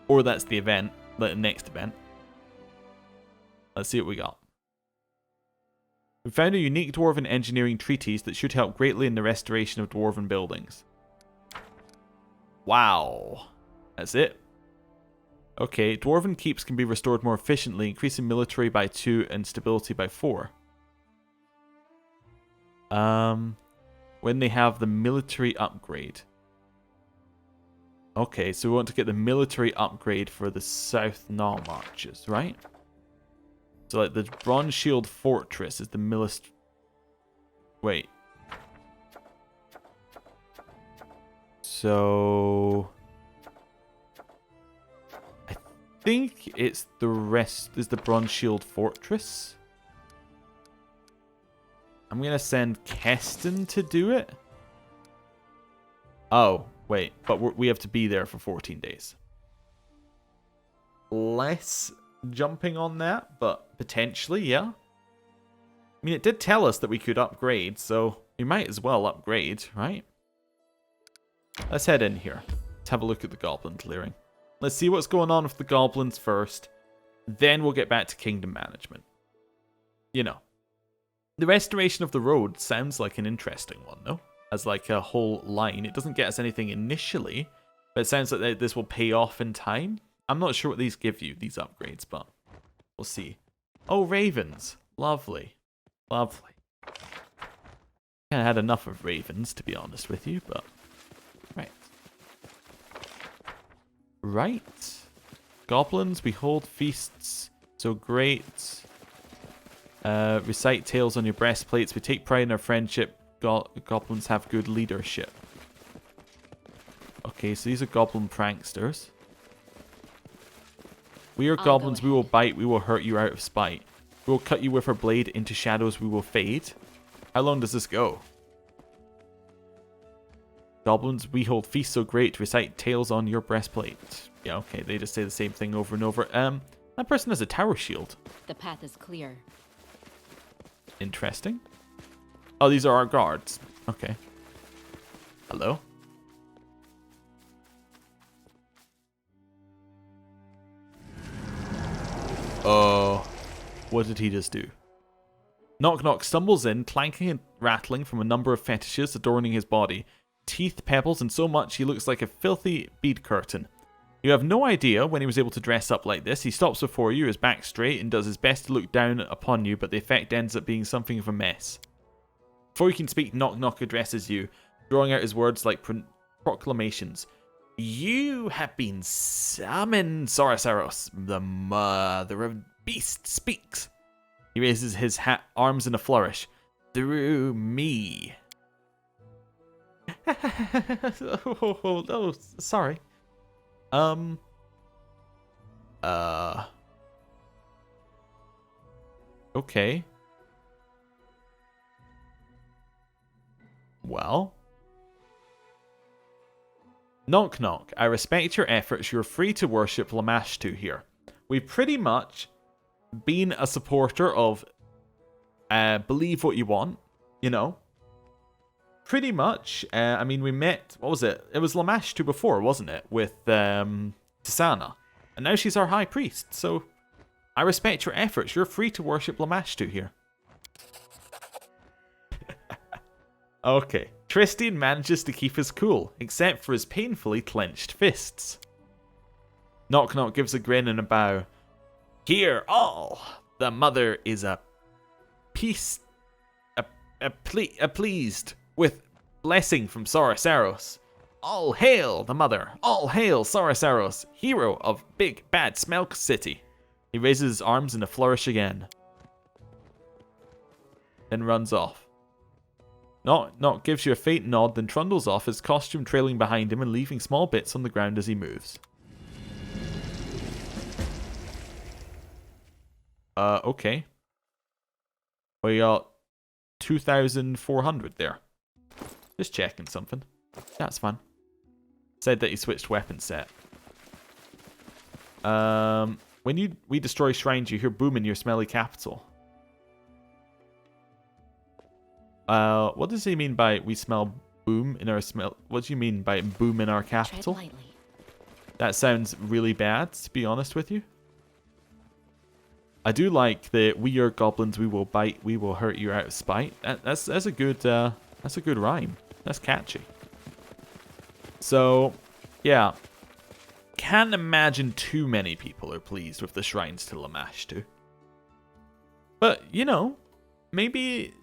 Or that's the event, the next event. Let's see what we got. We found a unique dwarven engineering treatise that should help greatly in the restoration of dwarven buildings. Wow. That's it. Okay, dwarven keeps can be restored more efficiently, increasing military by 2 and stability by 4. When they have the military upgrade. Okay, so we want to get the military upgrade for the South Nile marches, right? So like the Bronze Shield Fortress is the military... Wait. So... I think it's the rest is the Bronze Shield Fortress. I'm going to send Keston to do it. Oh, wait. But we have to be there for 14 days. Less jumping on that, but potentially, yeah. I mean, it did tell us that we could upgrade, so we might as well upgrade, right? Let's head in here. Let's have a look at the goblin clearing. Let's see what's going on with the goblins first. Then we'll get back to kingdom management. You know. The restoration of the road sounds like an interesting one, though. As like a whole line. It doesn't get us anything initially, but it sounds like this will pay off in time. I'm not sure what these give you, these upgrades, but we'll see. Oh, ravens. Lovely. Lovely. Kind of had enough of ravens, to be honest with you, but... Right. Right. Goblins, we hold feasts. So great. Recite tales on your breastplates. We take pride in our friendship. Goblins have good leadership. Okay, so these are goblin pranksters. We are goblins, we will bite, we will hurt you out of spite. We will cut you with our blade, into shadows we will fade. How long does this go? Goblins, we hold feasts so great, recite tales on your breastplate. Yeah, okay, they just say the same thing over and over. That person has a tower shield. The path is clear. Interesting. Oh, these are our guards. Okay. Hello? Oh, what did he just do? Nok-Nok stumbles in, clanking and rattling from a number of fetishes adorning his body. Teeth, pebbles, and so much he looks like a filthy bead curtain. You have no idea when he was able to dress up like this. He stops before you, his back straight, and does his best to look down upon you, but the effect ends up being something of a mess. Before you can speak, Nok-Nok addresses you, drawing out his words like proclamations. You have been summoned, Sorosaros. The mother of beasts speaks. He raises his arms in a flourish. Through me. Oh, sorry. Okay. Well. Nok-Nok, I respect your efforts. You're free to worship Lamashtu here. We've pretty much been a supporter of believe what you want, you know. Pretty much. I mean, we met, what was it? It was Lamashtu before, wasn't it? With Tisana. And now she's our high priest, so I respect your efforts. You're free to worship Lamashtu here. Okay. Tristian manages to keep his cool, except for his painfully clenched fists. Nok-Nok gives a grin and a bow. Hear all! The mother is pleased with blessing from Sorosaros. All hail the mother! All hail Sorosaros, hero of Big Bad Smelk City! He raises his arms in a flourish again. Then runs off. Nok gives you a faint nod, then trundles off, his costume trailing behind him and leaving small bits on the ground as he moves. Okay. We got 2,400 there. Just checking something. That's fine. Said that he switched weapon set. When we destroy shrines, you hear boom in your smelly capital. What does he mean by we smell boom in our smell? What do you mean by boom in our capital? Tread lightly. That sounds really bad, to be honest with you. I do like the "we are goblins, we will bite, we will hurt you out of spite." That's a good rhyme. That's catchy. So, yeah, can't imagine too many people are pleased with the shrines to Lamashtu. But you know, maybe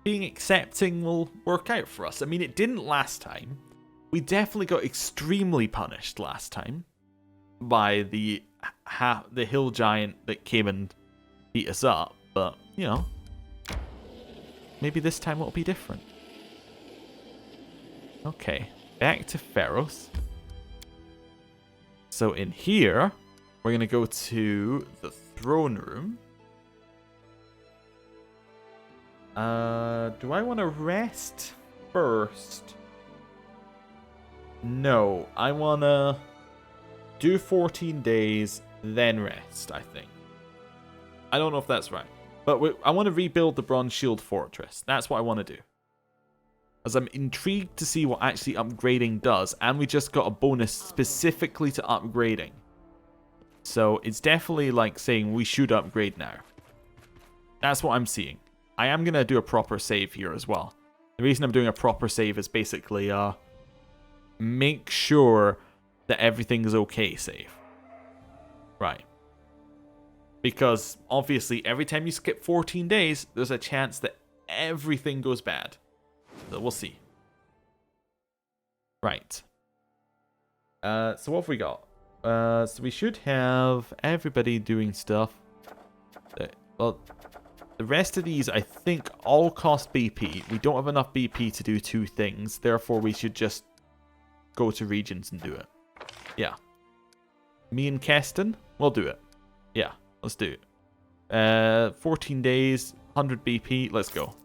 being accepting will work out for us. I mean, it didn't last time. We definitely got extremely punished last time by the hill giant that came and beat us up, but you know, maybe this time it'll be different. Okay, back to Pharos. So in here, we're gonna go to the throne room. Do I want to rest first? No, I want to do 14 days, then rest, I think. I don't know if that's right. But I want to rebuild the Bronze Shield Fortress. That's what I want to do. As I'm intrigued to see what actually upgrading does. And we just got a bonus specifically to upgrading. So it's definitely like saying we should upgrade now. That's what I'm seeing. I am going to do a proper save here as well. The reason I'm doing a proper save is basically make sure that everything's okay save. Right. Because obviously every time you skip 14 days, there's a chance that everything goes bad. So we'll see. Right. So what have we got? So we should have everybody doing stuff. Well, the rest of these, I think, all cost BP. We don't have enough BP to do two things. Therefore, we should just go to regions and do it. Yeah. Me and Keston, we'll do it. Yeah, let's do it. 14 days, 100 BP. Let's go.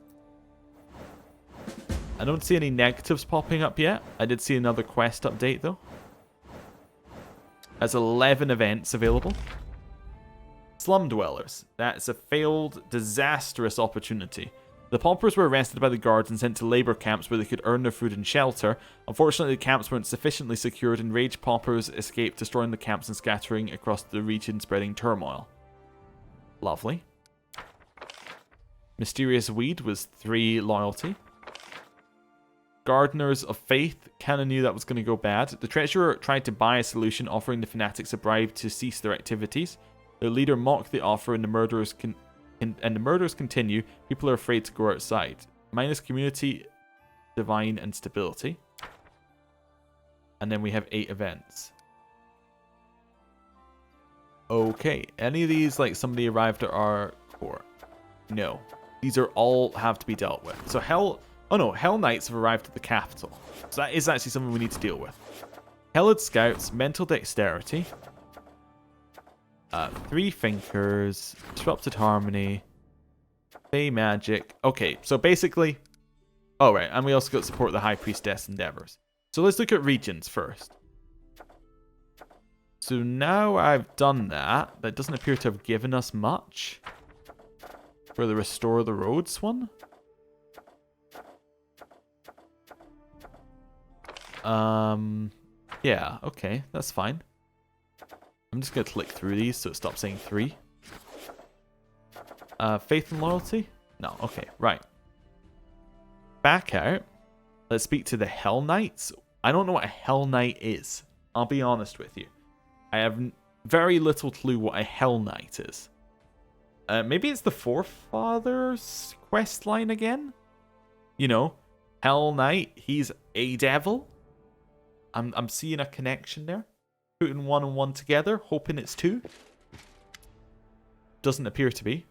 I don't see any negatives popping up yet. I did see another quest update, though. There's 11 events available. Slum Dwellers. That's a failed, disastrous opportunity. The paupers were arrested by the guards and sent to labor camps where they could earn their food and shelter. Unfortunately, the camps weren't sufficiently secured, and enraged paupers escaped, destroying the camps and scattering across the region, spreading turmoil. Lovely. Mysterious Weed was 3 loyalty. Gardeners of Faith. Kinda knew that was going to go bad. The treasurer tried to buy a solution, offering the fanatics a bribe to cease their activities. Their leader mocked the offer, and the murderers continue. People are afraid to go outside. Minus community, divine, and stability. And then we have 8 events. Okay. Any of these, like somebody arrived at our court? No. These are all have to be dealt with. So Hellknights have arrived at the capital. So that is actually something we need to deal with. Hellid Scouts, mental dexterity. 3 Thinkers, Disrupted Harmony, Fey Magic. Okay, so basically... Oh, right, and we also got support the High Priestess Endeavors. So let's look at regions first. So now I've done that. That doesn't appear to have given us much. For the Restore the Roads one. Yeah, okay, that's fine. I'm just going to click through these so it stops saying 3. Faith and Loyalty? No, okay, right. Back out. Let's speak to the Hellknights. I don't know what a Hellknight is. I'll be honest with you. I have very little clue what a Hellknight is. Maybe it's the Forefathers quest line again? You know, Hell Knight, he's a devil. I'm seeing a connection there. Putting 1 and 1 together, hoping it's 2. Doesn't appear to be.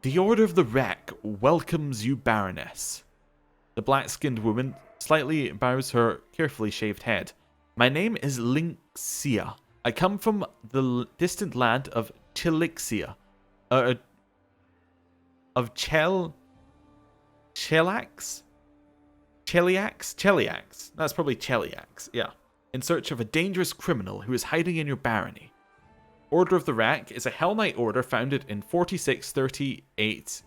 The Order of the Rack welcomes you, Baroness. The black-skinned woman slightly bows her carefully shaved head. My name is Linxia. I come from the distant land of Chilixia. Of Cheliax? Cheliax? That's probably Cheliax, yeah. In search of a dangerous criminal who is hiding in your barony. Order of the Rack is a Hell Knight order founded in 4638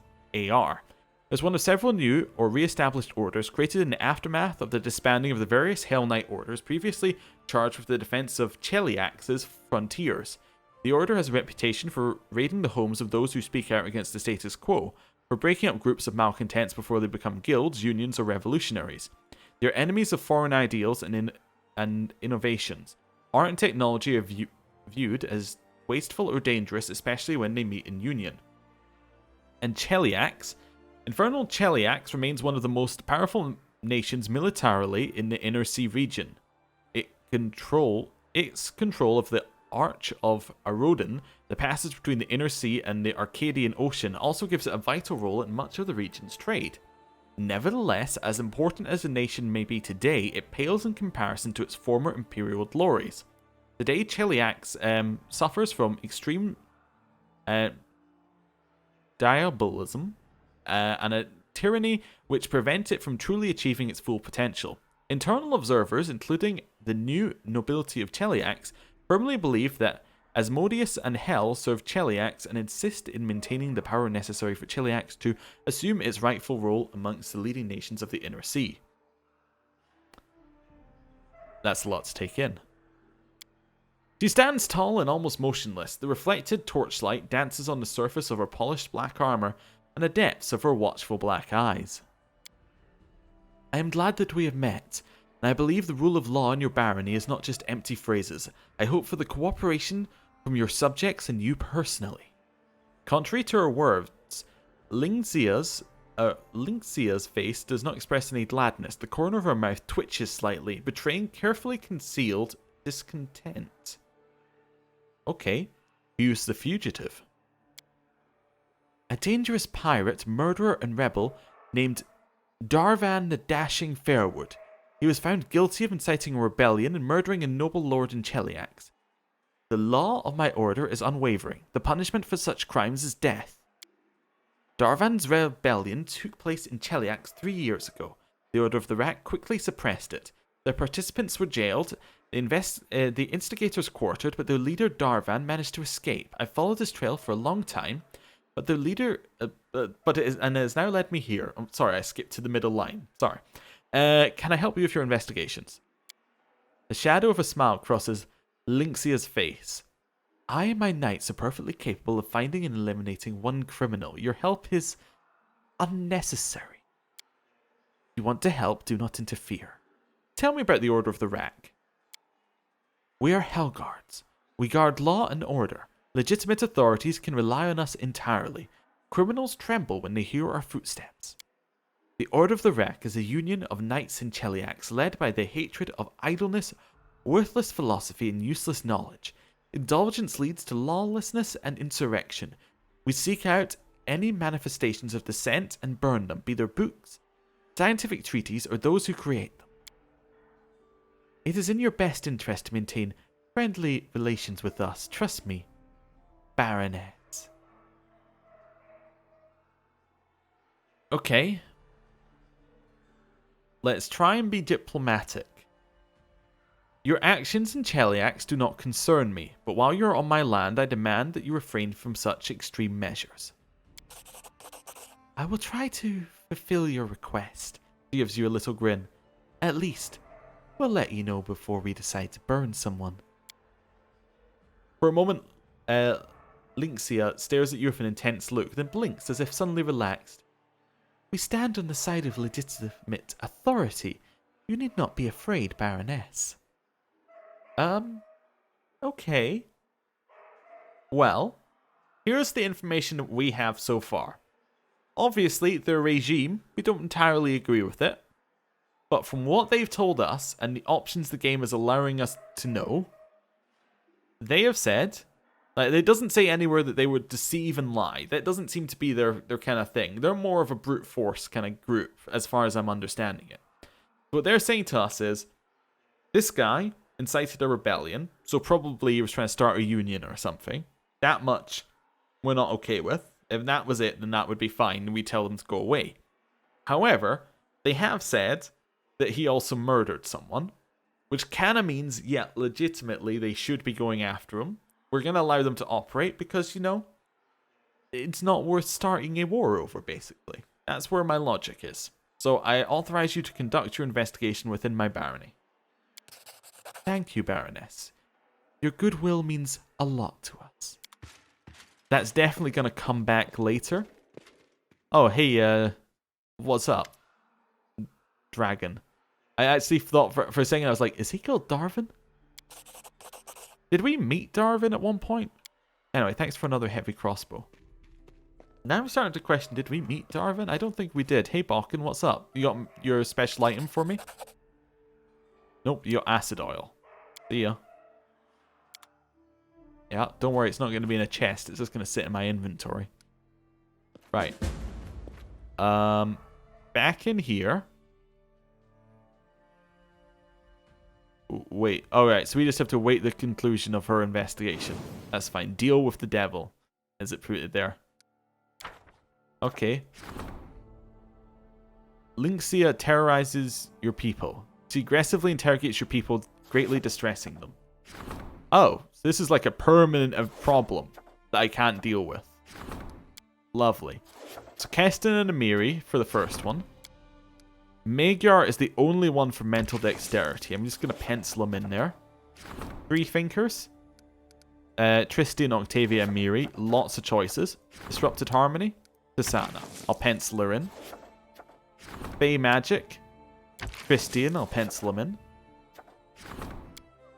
AR. It's one of several new or re-established orders created in the aftermath of the disbanding of the various Hell Knight orders previously charged with the defense of Cheliax's frontiers. The order has a reputation for raiding the homes of those who speak out against the status quo, for breaking up groups of malcontents before they become guilds, unions, or revolutionaries. They are enemies of foreign ideals and innovations. Art and technology are viewed as wasteful or dangerous, especially when they meet in union. And Cheliax, Infernal Cheliax remains one of the most powerful nations militarily in the Inner Sea region. Its control of the Arch of Arodin, the passage between the Inner Sea and the Arcadian Ocean, also gives it a vital role in much of the region's trade. Nevertheless, as important as the nation may be today, it pales in comparison to its former imperial glories. Today, Cheliax suffers from extreme diabolism and a tyranny which prevent it from truly achieving its full potential. Internal observers, including the new nobility of Cheliax, firmly believe that Asmodeus and Hell serve Cheliax and insist in maintaining the power necessary for Cheliax to assume its rightful role amongst the leading nations of the Inner Sea. That's a lot to take in. She stands tall and almost motionless. The reflected torchlight dances on the surface of her polished black armor and the depths of her watchful black eyes. I am glad that we have met, and I believe the rule of law in your barony is not just empty phrases. I hope for the cooperation from your subjects and you personally. Contrary to her words, Linxia's face does not express any gladness. The corner of her mouth twitches slightly, betraying carefully concealed discontent. Okay, who's the fugitive? A dangerous pirate, murderer, and rebel named Darvan the Dashing Fairwood. He was found guilty of inciting a rebellion and murdering a noble lord in Cheliax. The law of my order is unwavering. The punishment for such crimes is death. Darvan's rebellion took place in Cheliax 3 years ago. The Order of the Rack quickly suppressed it. Their participants were jailed, the instigators quartered, but their leader Darvan managed to escape. I followed his trail for a long time, but their leader, it has now led me here. I'm sorry, I skipped to the middle line. Sorry. Can I help you with your investigations? The shadow of a smile crosses Linxia's face. I and my knights are perfectly capable of finding and eliminating one criminal. Your help is unnecessary. If you want to help, do not interfere. Tell me about the Order of the Rack. We are Hellguards. We guard law and order. Legitimate authorities can rely on us entirely. Criminals tremble when they hear our footsteps. The Order of the Rack is a union of knights in Cheliax led by the hatred of idleness, worthless philosophy, and useless knowledge. Indulgence leads to lawlessness and insurrection. We seek out any manifestations of dissent and burn them, be they books, scientific treatises, or those who create them. It is in your best interest to maintain friendly relations with us. Trust me, Baronet. Okay. Let's try and be diplomatic. Your actions in Cheliax do not concern me, but while you're on my land, I demand that you refrain from such extreme measures. I will try to fulfill your request. She gives you a little grin. At least, we'll let you know before we decide to burn someone. For a moment, Linxia stares at you with an intense look, then blinks as if suddenly relaxed. We stand on the side of legitimate authority. You need not be afraid, Baroness. Okay. Well, here's the information that we have so far. Obviously, their regime, we don't entirely agree with it. But from what they've told us, and the options the game is allowing us to know, they have said, Like, it doesn't say anywhere that they would deceive and lie. That doesn't seem to be their kind of thing. They're more of a brute force kind of group, as far as I'm understanding it. What they're saying to us is, this guy incited a rebellion, so probably he was trying to start a union or something. That much we're not okay with. If that was it, then that would be fine, and we tell them to go away. However, they have said that he also murdered someone, which kind of means, yeah, legitimately, they should be going after him. We're going to allow them to operate because, you know, it's not worth starting a war over, basically. That's where my logic is. So I authorize you to conduct your investigation within my barony. Thank you, Baroness. Your goodwill means a lot to us. That's definitely going to come back later. Oh, hey, what's up? Dragon. I actually thought for a second, I was like, is he called Darwin? Did we meet Darwin at one point? Anyway, thanks for another heavy crossbow. Now I'm starting to question, did we meet Darwin? I don't think we did. Hey, Balkan, what's up? You got your special item for me? Nope, you got acid oil. See ya. Yeah, don't worry, it's not going to be in a chest. It's just going to sit in my inventory. Right. Back in here. Wait, alright, so we just have to wait the conclusion of her investigation. That's fine. Deal with the devil, as it put it there. Okay. Linxia terrorizes your people. She aggressively interrogates your people, greatly distressing them. Oh, so this is like a permanent problem that I can't deal with. Lovely. So Keston and Amiri for the first one. Magyar is the only one for mental dexterity. I'm just going to pencil him in there. Three thinkers. Tristian, Octavia, and Miri. Lots of choices. Disrupted Harmony. Tisana. I'll pencil her in. Bay Magic. Tristian. I'll pencil him in.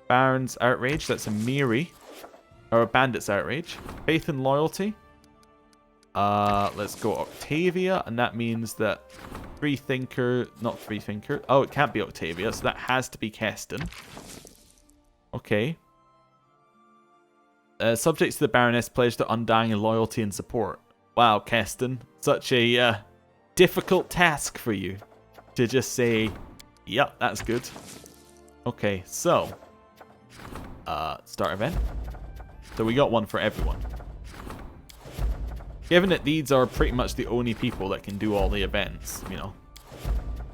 Baron's Outrage. That's a Miri. Or a Bandit's Outrage. Faith and Loyalty. Let's go Octavia. And that means that Free Thinker, not Free Thinker. Oh, it can't be Octavia, so that has to be Keston. Okay. Subjects to the Baroness pledge their undying loyalty and support. Wow, Keston. Such a difficult task for you. To just say, yep, that's good. Okay, so. Start event. So we got one for everyone. Given that these are pretty much the only people that can do all the events, you know,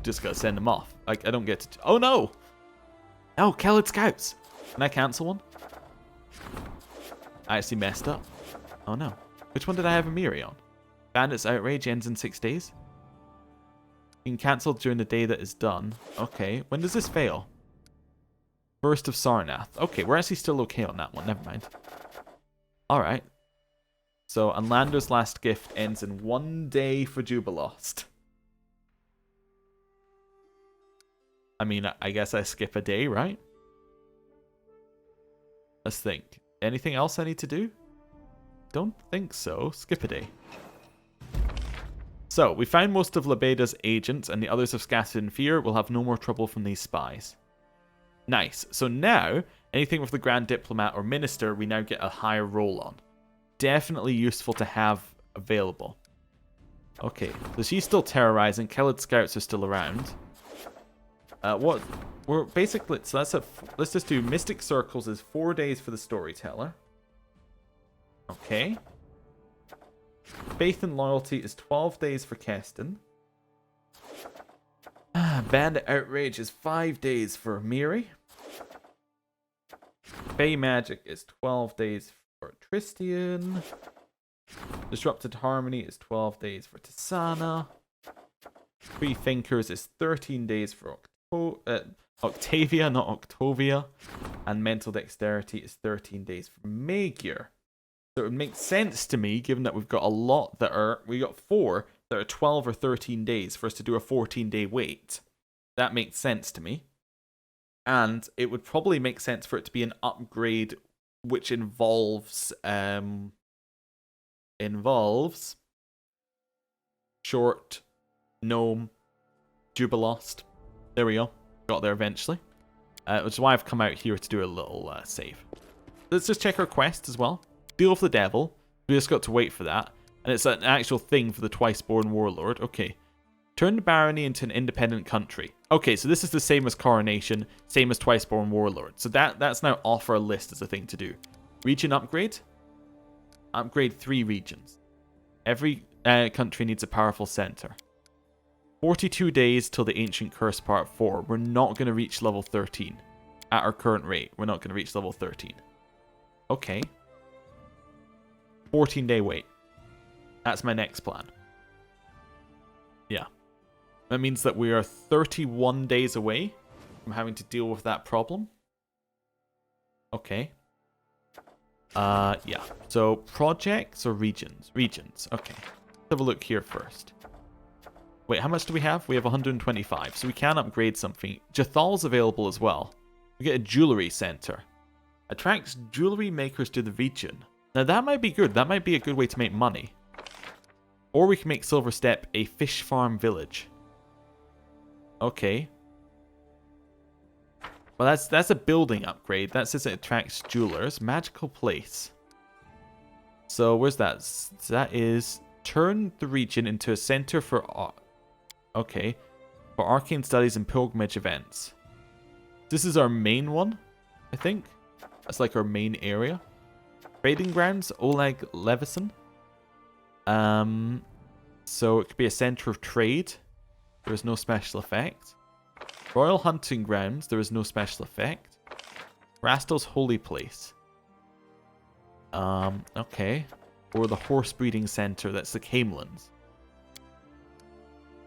just gotta send them off. Like, I don't get to... Oh, no! Oh, Kellid Scouts! Can I cancel one? I actually messed up. Oh, no. Which one did I have a Miri on? Bandit's Outrage ends in 6 days. You can cancel during the day that is done. Okay. When does this fail? Burst of Sarnath. Okay, we're actually still okay on that one. Never mind. Alright. So, Anlander's last gift ends in 1 day for Jubilost. I mean, I guess I skip a day, right? Let's think. Anything else I need to do? Don't think so. Skip a day. So, we found most of Lebeda's agents, and the others have scattered in fear. We'll have no more trouble from these spies. Nice. So now, anything with the Grand Diplomat or Minister, we now get a higher roll on. Definitely useful to have available. Okay, so she's still terrorizing. Kellid Scouts are still around. What? We're basically... So let's just do Mystic Circles is 4 days for the Storyteller. Okay. Faith and Loyalty is 12 days for Keston. Bandit Outrage is 5 days for Miri. Bay Magic is 12 days for Tristian. Disrupted Harmony is 12 days for Tisana. Free Thinkers is 13 days for Octavia, not Octavia. And Mental Dexterity is 13 days for Magyar. So it would make sense to me, given that we've got a lot that are... We got 4 that are 12 or 13 days for us to do a 14-day wait. That makes sense to me. And it would probably make sense for it to be an upgrade which involves Short, Gnome, Jubilost. There we go. Got there eventually. Which is why I've come out here to do a little save. Let's just check our quest as well. deal with the devil. We just got to wait for that. And it's an actual thing for the twice-born warlord. Okay. Turn the barony into an independent country. Okay, so this is the same as coronation, same as twice-born warlord. So that's now off our list as a thing to do. Region upgrade. Upgrade 3 regions. Every country needs a powerful center. 42 days till the Ancient Curse Part 4. We're not going to reach level 13. At our current rate, we're not going to reach level 13. Okay. 14-day wait. That's my next plan. Yeah. That means that we are 31 days away from having to deal with that problem. Okay. Yeah. So, projects or regions? Regions. Okay. Let's have a look here first. Wait, how much do we have? We have 125, so we can upgrade something. Jathal's available as well. We get a jewelry center. Attracts jewelry makers to the region. Now that might be good. That might be a good way to make money. Or we can make Silver Step a fish farm village. Okay. Well, that's a building upgrade. That says it attracts jewelers. Magical place. So where's that? That is turn the region into a center for okay, for arcane studies and pilgrimage events. This is our main one, I think. That's like our main area. Trading grounds, Oleg Levison. So it could be a center of trade. There is no special effect. Royal hunting grounds. There is no special effect. Rastal's holy place. Okay. Or the horse breeding center. That's the Camelins.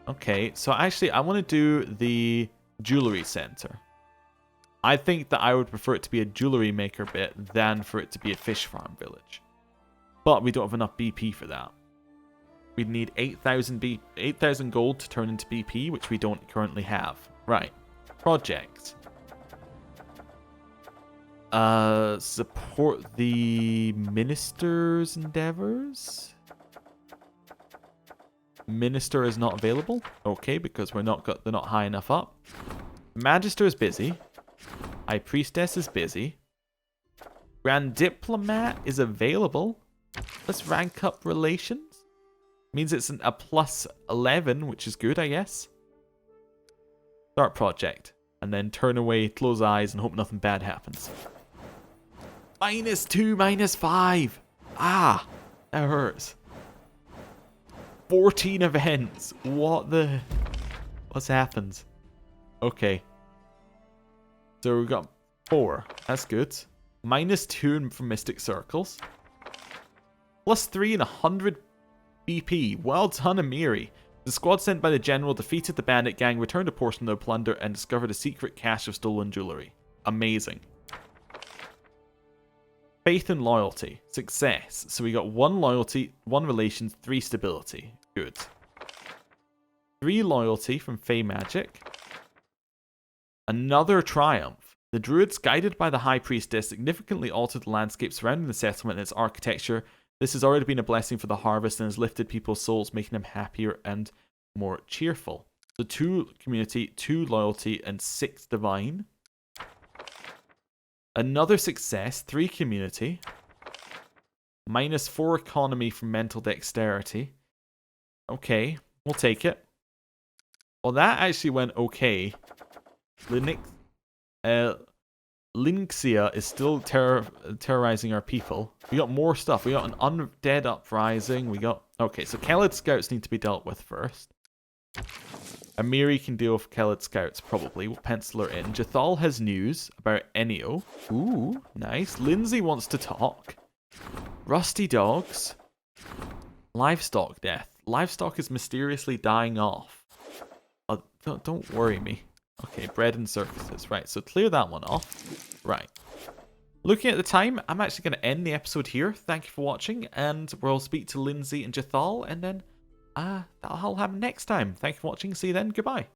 Okay. So actually, I want to do the jewelry center. I think that I would prefer it to be a jewelry maker bit than for it to be a fish farm village. But we don't have enough BP for that. We'd need 8,000 gold to turn into BP, which we don't currently have. Right. Project. Support the minister's endeavors. Minister is not available. Okay, because they're not high enough up. Magister is busy. High Priestess is busy. Grand Diplomat is available. Let's rank up relations. Means it's a plus 11, which is good, I guess. Start project. And then turn away, close eyes, and hope nothing bad happens. -2, -5. Ah, that hurts. 14 events. What's happened? Okay. So we've got 4. That's good. -2 from Mystic Circles. +3 and 100 BP. Well done, Amiri. The squad sent by the general defeated the bandit gang, returned a portion of their plunder, and discovered a secret cache of stolen jewelry. Amazing. Faith and loyalty. Success. So we got 1 loyalty, 1 relations, 3 stability. Good. 3 loyalty from Fey Magic. Another triumph. The druids, guided by the High Priestess, significantly altered the landscape surrounding the settlement and its architecture. This has already been a blessing for the harvest and has lifted people's souls, making them happier and more cheerful. So 2 community, 2 loyalty, and 6 divine. Another success, 3 community. -4 economy from mental dexterity. Okay, we'll take it. Well, that actually went okay. Linxia is still terrorizing our people. We got more stuff. We got an undead uprising. We got... Okay, so Kelid scouts need to be dealt with first. Amiri can deal with Kelid scouts, probably. We'll pencil her in. Jathal has news about Enio. Ooh, nice. Lindsay wants to talk. Rusty dogs. Livestock death. Livestock is mysteriously dying off. Don't worry me. Okay, bread and circuses. Right, so clear that one off. Right. Looking at the time, I'm actually going to end the episode here. Thank you for watching, and we'll speak to Lindsay and Jathal, and then that'll happen next time. Thank you for watching. See you then. Goodbye.